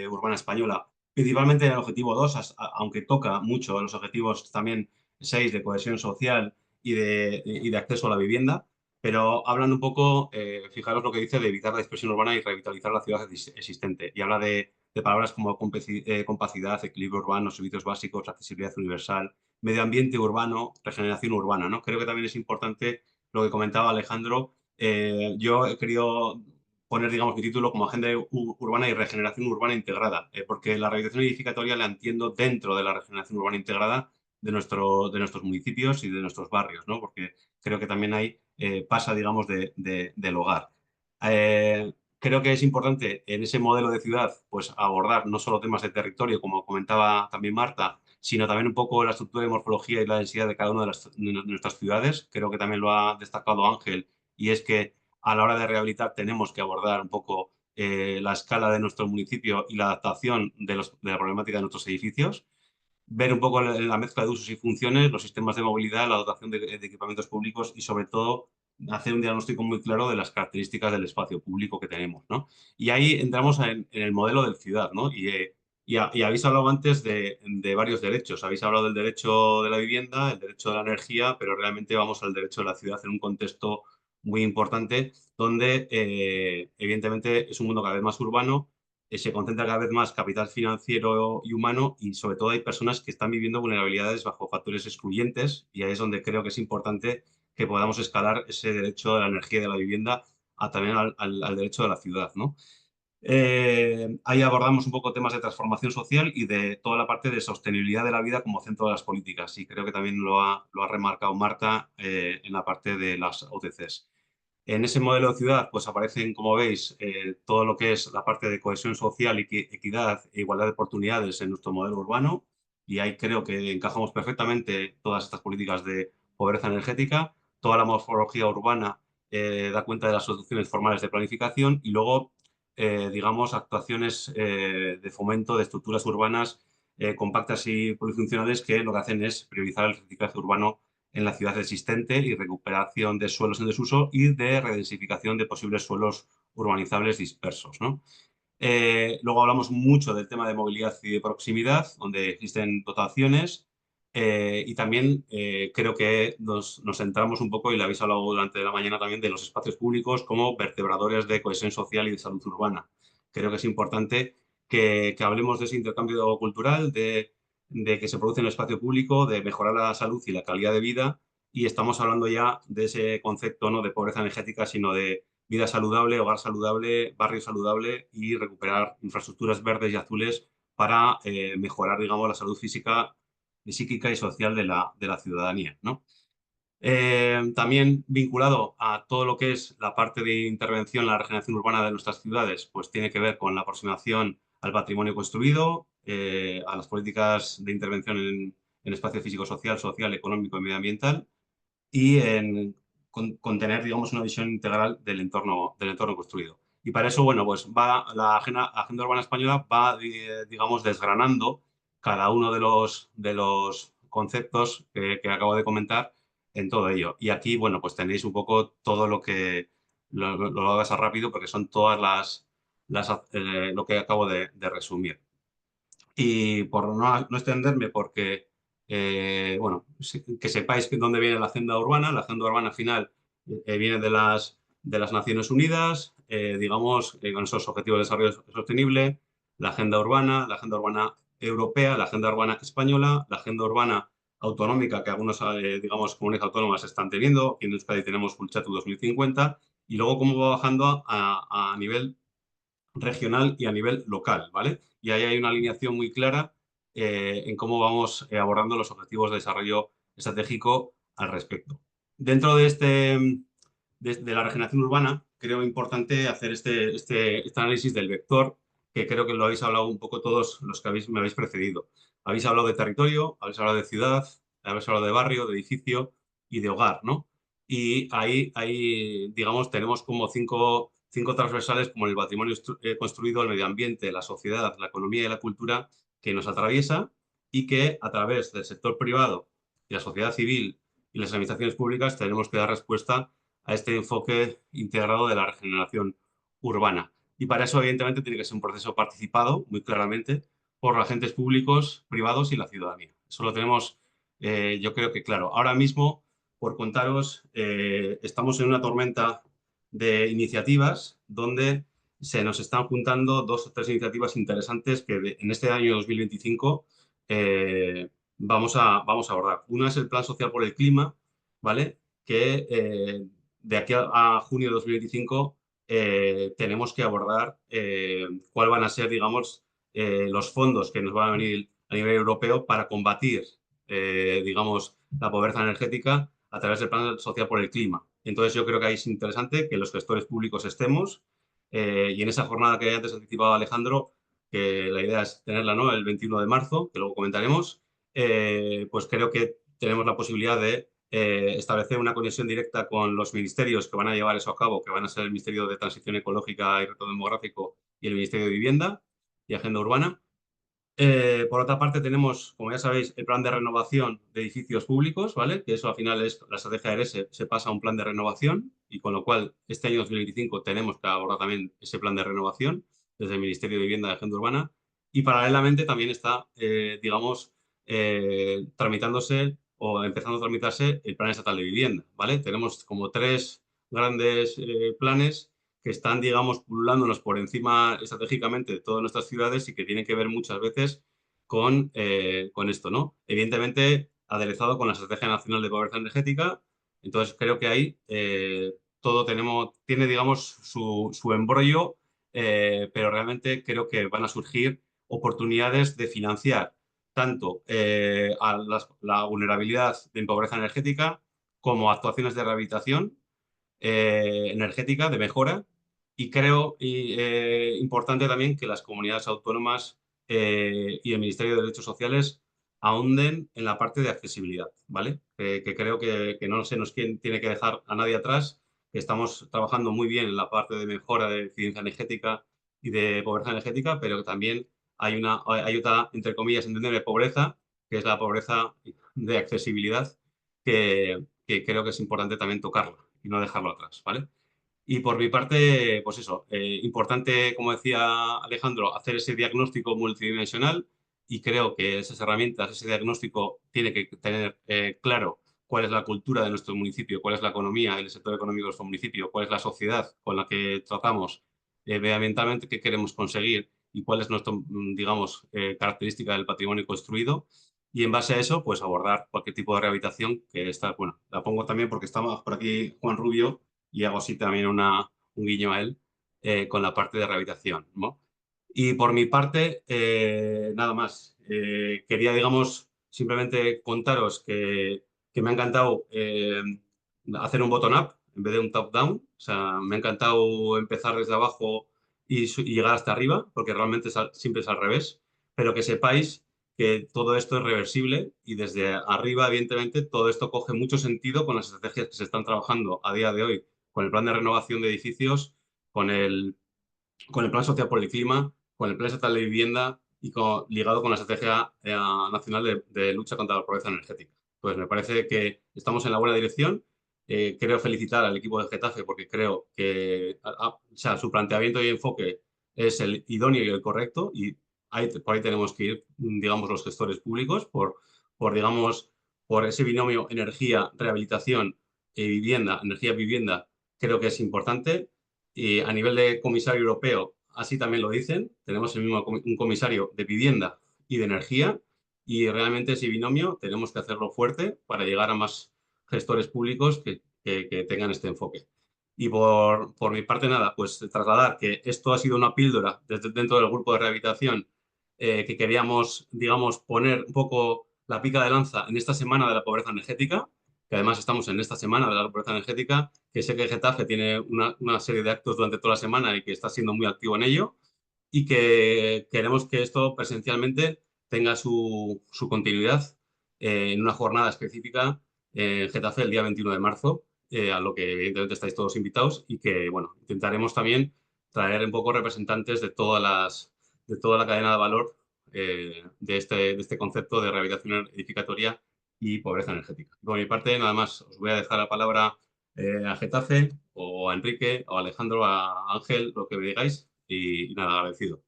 urbana española, principalmente en el objetivo 2, aunque toca mucho los objetivos también 6 de cohesión social y de acceso a la vivienda, pero hablan un poco, fijaros lo que dice, de evitar la dispersión urbana y revitalizar la ciudad existente. Y habla de palabras como compacidad, equilibrio urbano, servicios básicos, accesibilidad universal, medio ambiente urbano, regeneración urbana, ¿no? Creo que también es importante lo que comentaba Alejandro. Yo he querido poner, digamos, mi título como Agenda Urbana y Regeneración Urbana Integrada, porque la rehabilitación edificatoria la entiendo dentro de la regeneración urbana integrada de nuestros municipios y de nuestros barrios, ¿no? Porque creo que también ahí pasa, digamos, del hogar. Creo que es importante en ese modelo de ciudad pues abordar no solo temas de territorio, como comentaba también Marta, sino también un poco la estructura y morfología y la densidad de cada una de nuestras ciudades. Creo que también lo ha destacado Ángel, y es que a la hora de rehabilitar tenemos que abordar un poco la escala de nuestro municipio y la adaptación de la problemática de nuestros edificios, ver un poco la mezcla de usos y funciones, los sistemas de movilidad, la dotación de equipamientos públicos y sobre todo hacer un diagnóstico muy claro de las características del espacio público que tenemos, ¿no? Y ahí entramos en el modelo de ciudad, ¿no? Y habéis hablado antes de varios derechos. Habéis hablado del derecho de la vivienda, el derecho de la energía, pero realmente vamos al derecho de la ciudad en un contexto muy importante donde evidentemente es un mundo cada vez más urbano, se concentra cada vez más capital financiero y humano y sobre todo hay personas que están viviendo vulnerabilidades bajo factores excluyentes y ahí es donde creo que es importante que podamos escalar ese derecho a la energía y de la vivienda también al derecho de la ciudad, ¿no? Ahí abordamos un poco temas de transformación social y de toda la parte de sostenibilidad de la vida como centro de las políticas. Y creo que también lo ha remarcado Marta en la parte de las OTCs. En ese modelo de ciudad, pues aparecen, como veis, todo lo que es la parte de cohesión social, equidad e igualdad de oportunidades en nuestro modelo urbano. Y ahí creo que encajamos perfectamente todas estas políticas de pobreza energética. Toda la morfología urbana da cuenta de las soluciones formales de planificación y luego, digamos, actuaciones de fomento de estructuras urbanas compactas y polifuncionales que lo que hacen es priorizar el reciclaje urbano en la ciudad existente y recuperación de suelos en desuso y de redensificación de posibles suelos urbanizables dispersos, ¿no? Luego hablamos mucho del tema de movilidad y de proximidad, donde existen dotaciones y también creo que nos centramos un poco, y lo habéis hablado durante la mañana también, de los espacios públicos como vertebradores de cohesión social y de salud urbana. Creo que es importante que hablemos de ese intercambio cultural, de que se produce en el espacio público, de mejorar la salud y la calidad de vida, y estamos hablando ya de ese concepto no de pobreza energética, sino de vida saludable, hogar saludable, barrio saludable y recuperar infraestructuras verdes y azules para mejorar, digamos, la salud física, psíquica y social de la ciudadanía, ¿no? También vinculado a todo lo que es la parte de intervención en la regeneración urbana de nuestras ciudades, pues tiene que ver con la aproximación al patrimonio construido, a las políticas de intervención en espacio físico-social, social, económico y medioambiental, y en tener, digamos, una visión integral del entorno construido. Y para eso, bueno, pues va la agenda urbana española va, digamos, desgranando cada uno de los conceptos que acabo de comentar en todo ello. Y aquí, bueno, pues tenéis un poco todo lo que lo hagas rápido porque son todas lo que acabo de resumir. Y por no extenderme, porque, bueno, que sepáis dónde viene la agenda urbana. La agenda urbana final viene de las Naciones Unidas, digamos, con esos objetivos de desarrollo sostenible, la agenda urbana europea, la agenda urbana española, la agenda urbana autonómica que algunos, digamos, comunidades autónomas están teniendo. Aquí en Euskadi tenemos Bultzatu 2050 y luego cómo va bajando a nivel regional y a nivel local, ¿vale? Y ahí hay una alineación muy clara en cómo vamos abordando los objetivos de desarrollo estratégico al respecto. Dentro de la regeneración urbana, creo importante hacer este análisis del vector, que creo que lo habéis hablado un poco todos los que me habéis precedido. Habéis hablado de territorio, habéis hablado de ciudad, habéis hablado de barrio, de edificio y de hogar, ¿no? Y ahí digamos, tenemos como cinco transversales como el patrimonio construido, el medio ambiente, la sociedad, la economía y la cultura, que nos atraviesa y que a través del sector privado y la sociedad civil y las administraciones públicas tenemos que dar respuesta a este enfoque integrado de la regeneración urbana. Y para eso, evidentemente, tiene que ser un proceso participado, muy claramente, por agentes públicos, privados y la ciudadanía. Eso lo tenemos, yo creo que claro. Ahora mismo, por contaros, estamos en una tormenta de iniciativas donde se nos están juntando 2 o 3 iniciativas interesantes que en este año 2025 vamos a abordar. Una es el Plan Social por el Clima, ¿vale? Que de aquí a junio de 2025 tenemos que abordar cuáles van a ser, digamos, los fondos que nos van a venir a nivel europeo para combatir, digamos, la pobreza energética a través del Plan Social por el Clima. Entonces yo creo que ahí es interesante que los gestores públicos estemos y en esa jornada que antes anticipaba Alejandro, que la idea es tenerla, ¿no?, el 21 de marzo, que luego comentaremos, pues creo que tenemos la posibilidad de establecer una conexión directa con los ministerios que van a llevar eso a cabo, que van a ser el Ministerio de Transición Ecológica y Reto Demográfico y el Ministerio de Vivienda y Agenda Urbana. Por otra parte, tenemos, como ya sabéis, el plan de renovación de edificios públicos, ¿vale? Que eso al final es la estrategia de ERESE, se pasa a un plan de renovación y con lo cual este año 2025 tenemos que abordar también ese plan de renovación desde el Ministerio de Vivienda y Agenda Urbana y paralelamente también está, digamos, tramitándose o empezando a tramitarse el Plan Estatal de Vivienda, ¿vale? Tenemos como 3 grandes planes que están, digamos, pululándonos por encima estratégicamente de todas nuestras ciudades y que tienen que ver muchas veces con esto, ¿no? Evidentemente, aderezado con la Estrategia Nacional de Pobreza Energética. Entonces, creo que ahí todo tiene, digamos, su embrollo pero realmente creo que van a surgir oportunidades de financiar tanto a la vulnerabilidad de pobreza energética como actuaciones de rehabilitación energética, de mejora, y creo importante también que las comunidades autónomas y el Ministerio de Derechos Sociales ahonden en la parte de accesibilidad, ¿vale? Que creo que no se nos tiene que dejar a nadie atrás, que estamos trabajando muy bien en la parte de mejora de eficiencia energética y de pobreza energética, pero que también hay otra, entre comillas, entendible pobreza, que es la pobreza de accesibilidad, que creo que es importante también tocarla y no dejarlo atrás, ¿vale? Y por mi parte, pues eso, importante, como decía Alejandro, hacer ese diagnóstico multidimensional, y creo que esas herramientas, ese diagnóstico tiene que tener claro cuál es la cultura de nuestro municipio, cuál es la economía, el sector económico de nuestro municipio, cuál es la sociedad con la que tratamos medioambientalmente, qué queremos conseguir y cuál es nuestra, digamos, característica del patrimonio construido. Y en base a eso, pues abordar cualquier tipo de rehabilitación que está, bueno, la pongo también porque está por aquí Juan Rubio y hago así también un guiño a él con la parte de rehabilitación, ¿no? Y por mi parte, nada más. Quería, digamos, simplemente contaros que me ha encantado hacer un bottom-up en vez de un top-down. O sea, me ha encantado empezar desde abajo y llegar hasta arriba, porque realmente siempre es al revés. Pero que sepáis que todo esto es reversible y desde arriba, evidentemente, todo esto coge mucho sentido con las estrategias que se están trabajando a día de hoy, con el plan de renovación de edificios, con el plan social por el clima, con el plan estatal de vivienda y ligado con la estrategia nacional de lucha contra la pobreza energética. Pues me parece que estamos en la buena dirección. Quiero felicitar al equipo de Getafe porque creo que o sea, su planteamiento y enfoque es el idóneo y el correcto, y por ahí tenemos que ir, digamos, los gestores públicos digamos, por ese binomio energía, rehabilitación y vivienda, energía, vivienda, creo que es importante. Y a nivel de comisario europeo, así también lo dicen. Tenemos un comisario de vivienda y de energía, y realmente ese binomio tenemos que hacerlo fuerte para llegar a más gestores públicos que tengan este enfoque. Y por mi parte, nada, pues trasladar que esto ha sido una píldora dentro del grupo de rehabilitación que queríamos, digamos, poner un poco la pica de lanza en esta semana de la pobreza energética, que además estamos en esta semana de la pobreza energética, que sé que Getafe tiene una serie de actos durante toda la semana y que está siendo muy activo en ello, y que queremos que esto presencialmente tenga su continuidad en una jornada específica en Getafe el día 21 de marzo, a lo que evidentemente estáis todos invitados, y que, bueno, intentaremos también traer un poco representantes de toda la cadena de valor de este concepto de rehabilitación edificatoria y pobreza energética. Por mi parte, nada más, os voy a dejar la palabra a Getafe, o a Enrique, o a Alejandro, a Ángel, lo que me digáis, y nada, agradecido.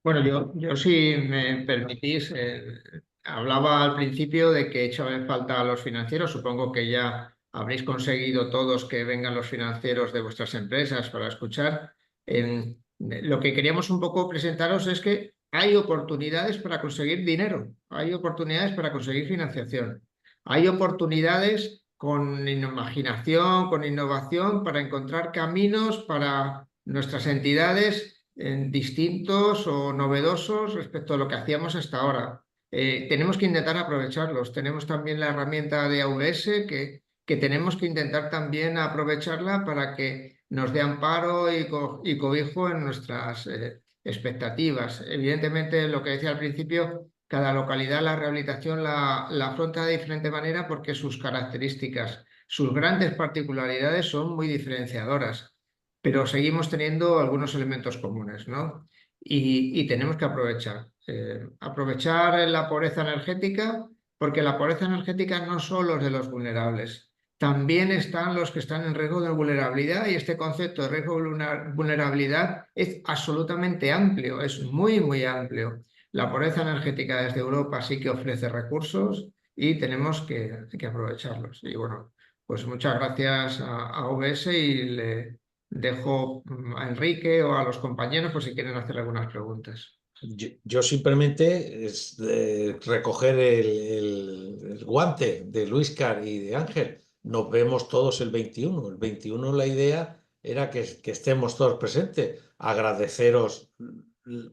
Bueno, yo si me permitís, hablaba al principio de que echaba en falta a los financieros. Supongo que ya habréis conseguido todos que vengan los financieros de vuestras empresas para escuchar. Lo que queríamos un poco presentaros es que hay oportunidades para conseguir dinero, hay oportunidades para conseguir financiación, hay oportunidades con imaginación, con innovación, para encontrar caminos para nuestras entidades distintos o novedosos respecto a lo que hacíamos hasta ahora. Tenemos que intentar aprovecharlos. Tenemos también la herramienta de AVS que tenemos que intentar también aprovecharla para que nos dé amparo y cobijo en nuestras expectativas. Evidentemente, lo que decía al principio, cada localidad la rehabilitación la afronta de diferente manera porque sus características, sus grandes particularidades son muy diferenciadoras, pero seguimos teniendo algunos elementos comunes, ¿no? Y tenemos que aprovechar la pobreza energética, porque la pobreza energética no solo es de los vulnerables, también están los que están en riesgo de vulnerabilidad, y este concepto de riesgo de vulnerabilidad es absolutamente amplio, es muy, muy amplio. La pobreza energética desde Europa sí que ofrece recursos y tenemos que aprovecharlos. Y bueno, pues muchas gracias a OBS, y le dejo a Enrique o a los compañeros por si quieren hacer algunas preguntas. Yo simplemente es recoger el guante de Luiscar y de Ángel. Nos vemos todos el 21. El 21 la idea era que estemos todos presentes. agradeceros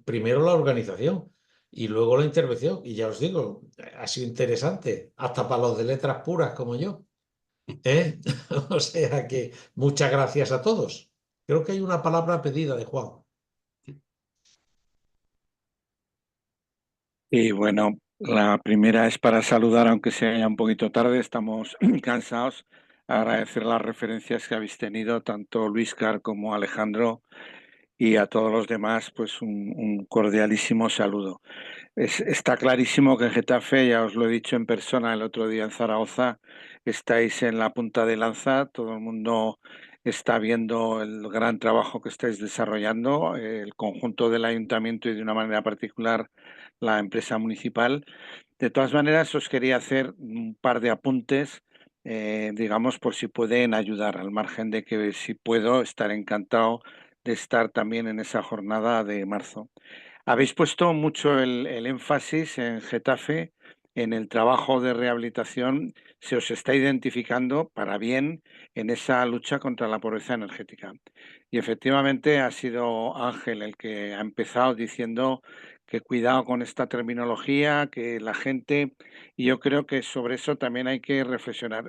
primero la organización y luego la intervención. Y ya os digo, ha sido interesante, hasta para los de letras puras como yo. O sea que muchas gracias a todos. Creo que hay una palabra pedida de Juan. Y bueno, la primera es para saludar, aunque sea ya un poquito tarde, estamos cansados. Agradecer las referencias que habéis tenido, tanto Luiscar como Alejandro, y a todos los demás, pues un cordialísimo saludo. Está clarísimo que en Getafe, ya os lo he dicho en persona el otro día en Zaragoza, estáis en la punta de lanza, todo el mundo está viendo el gran trabajo que estáis desarrollando, el conjunto del ayuntamiento y de una manera particular la empresa municipal. De todas maneras, os quería hacer un par de apuntes, digamos, por si pueden ayudar, al margen de que si puedo, estar encantado de estar también en esa jornada de marzo. Habéis puesto mucho el énfasis en Getafe, en el trabajo de rehabilitación, se os está identificando para bien en esa lucha contra la pobreza energética. Y efectivamente ha sido Ángel el que ha empezado diciendo que cuidado con esta terminología, que la gente, y yo creo que sobre eso también hay que reflexionar.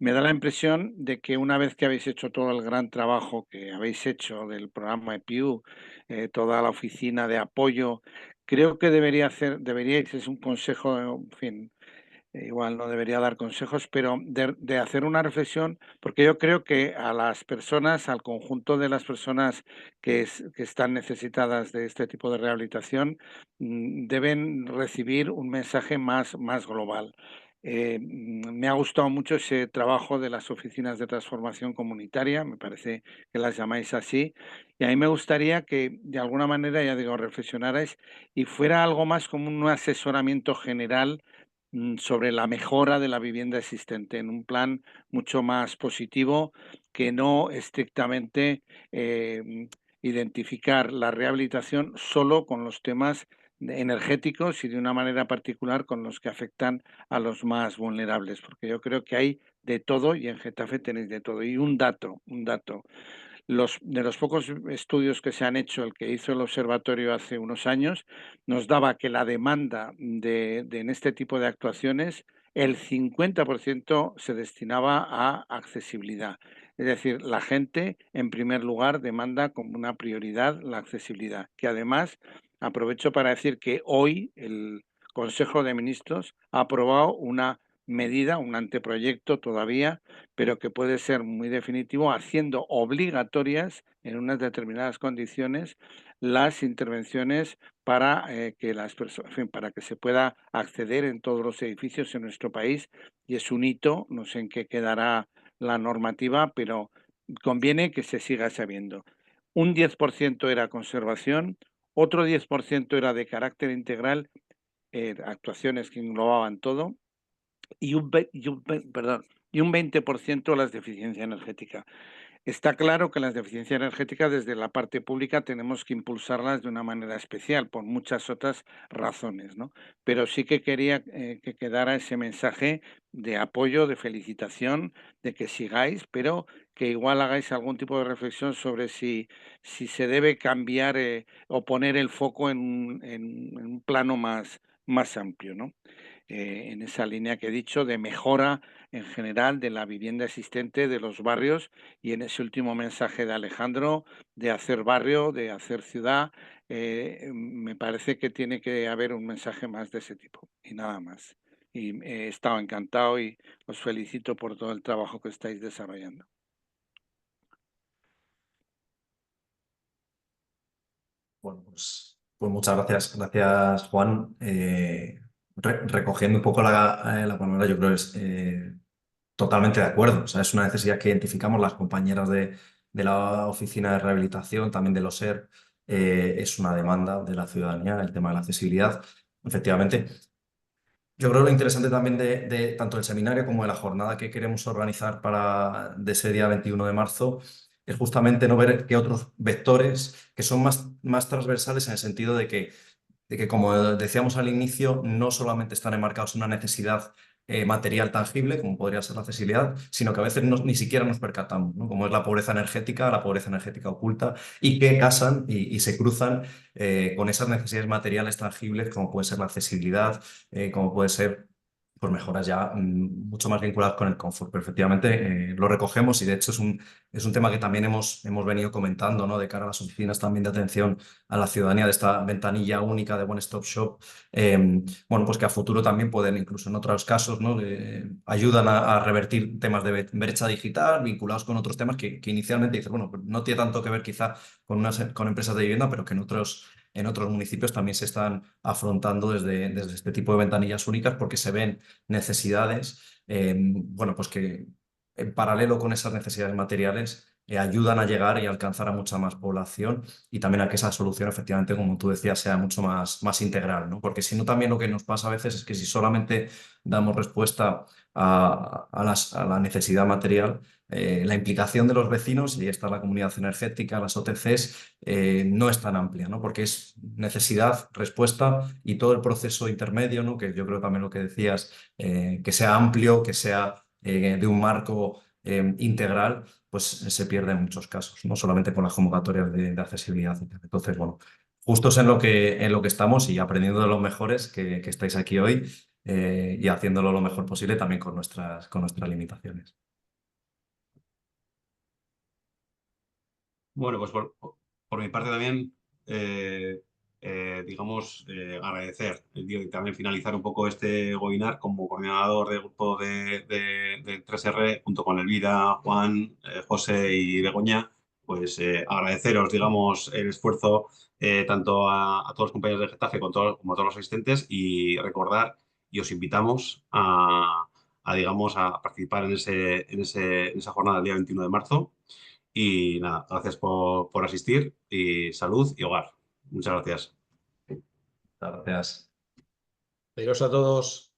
Me da la impresión de que una vez que habéis hecho todo el gran trabajo que habéis hecho del programa EPIU, toda la oficina de apoyo, creo que deberíais, es un consejo, en fin, igual no debería dar consejos, pero de hacer una reflexión, porque yo creo que a las personas, al conjunto de las personas que están necesitadas de este tipo de rehabilitación, deben recibir un mensaje más global. Me ha gustado mucho ese trabajo de las oficinas de transformación comunitaria, me parece que las llamáis así, y a mí me gustaría que de alguna manera, ya digo, reflexionarais y fuera algo más como un asesoramiento general sobre la mejora de la vivienda existente en un plan mucho más positivo que no estrictamente identificar la rehabilitación solo con los temas energéticos y de una manera particular con los que afectan a los más vulnerables, porque yo creo que hay de todo y en Getafe tenéis de todo. Y un dato. De los pocos estudios que se han hecho, el que hizo el observatorio hace unos años, nos daba que la demanda en este tipo de actuaciones, el 50% se destinaba a accesibilidad. Es decir, la gente, en primer lugar, demanda como una prioridad la accesibilidad, que además aprovecho para decir que hoy el Consejo de Ministros ha aprobado una medida, un anteproyecto todavía, pero que puede ser muy definitivo, haciendo obligatorias en unas determinadas condiciones las intervenciones para que las personas, en fin, para que se pueda acceder en todos los edificios en nuestro país, y es un hito, no sé en qué quedará la normativa, pero conviene que se siga sabiendo. Un 10% era conservación, otro 10% era de carácter integral, actuaciones que englobaban todo, y un 20% las deficiencias energéticas. Está claro que las deficiencias energéticas desde la parte pública tenemos que impulsarlas de una manera especial por muchas otras razones, ¿no? Pero sí que quería que quedara ese mensaje de apoyo, de felicitación, de que sigáis, pero que igual hagáis algún tipo de reflexión sobre si se debe cambiar o poner el foco en un plano más amplio, ¿no? En esa línea que he dicho de mejora en general de la vivienda existente de los barrios, y en ese último mensaje de Alejandro de hacer barrio, de hacer ciudad, me parece que tiene que haber un mensaje más de ese tipo y nada más. Y he estado encantado y os felicito por todo el trabajo que estáis desarrollando. Bueno, pues muchas gracias Juan. Recogiendo un poco la palabra, yo creo que es totalmente de acuerdo. O sea, es una necesidad que identificamos las compañeras de la oficina de rehabilitación, también del OSER, es una demanda de la ciudadanía, el tema de la accesibilidad. Efectivamente, yo creo lo interesante también de tanto el seminario como de la jornada que queremos organizar de ese día 21 de marzo es justamente no ver qué otros vectores que son más transversales en el sentido de que, como decíamos al inicio, no solamente están enmarcados en una necesidad material tangible, como podría ser la accesibilidad, sino que a veces ni siquiera nos percatamos, ¿no? Como es la pobreza energética oculta, y que casan y se cruzan con esas necesidades materiales tangibles, como puede ser la accesibilidad, como puede ser pues mejoras ya mucho más vinculadas con el confort. Pero efectivamente lo recogemos y de hecho es un tema que también hemos venido comentando, ¿no? De cara a las oficinas también de atención a la ciudadanía, de esta ventanilla única de One Stop Shop. Bueno, pues que a futuro también pueden, incluso en otros casos, ¿no? Ayudan a revertir temas de brecha digital vinculados con otros temas que inicialmente dices, bueno, pues no tiene tanto que ver quizá con empresas de vivienda, pero que en otros municipios también se están afrontando desde este tipo de ventanillas únicas porque se ven necesidades, bueno, pues que en paralelo con esas necesidades materiales ayudan a llegar y alcanzar a mucha más población y también a que esa solución efectivamente, como tú decías, sea mucho más integral, ¿no? Porque si no, también lo que nos pasa a veces es que si solamente damos respuesta a la necesidad material, la implicación de los vecinos, y está la comunidad energética, las OTCs, no es tan amplia, ¿no? Porque es necesidad, respuesta y todo el proceso intermedio, ¿no? Que yo creo también lo que decías, que sea amplio, que sea de un marco integral, pues se pierde en muchos casos, no solamente con las convocatorias de accesibilidad. Entonces, bueno, justos en lo que estamos y aprendiendo de los mejores que estáis aquí hoy y haciéndolo lo mejor posible también con nuestras limitaciones. Bueno, pues por mi parte también, digamos, agradecer y también finalizar un poco este webinar como coordinador del grupo del 3R, junto con Elvira, Juan, José y Begoña, pues agradeceros, digamos, el esfuerzo tanto a todos los compañeros de Getafe como a todos los asistentes y recordar y os invitamos digamos, a participar en esa jornada del día 21 de marzo. Y nada, gracias por asistir y salud y hogar. Muchas gracias. Gracias. Adiós a todos.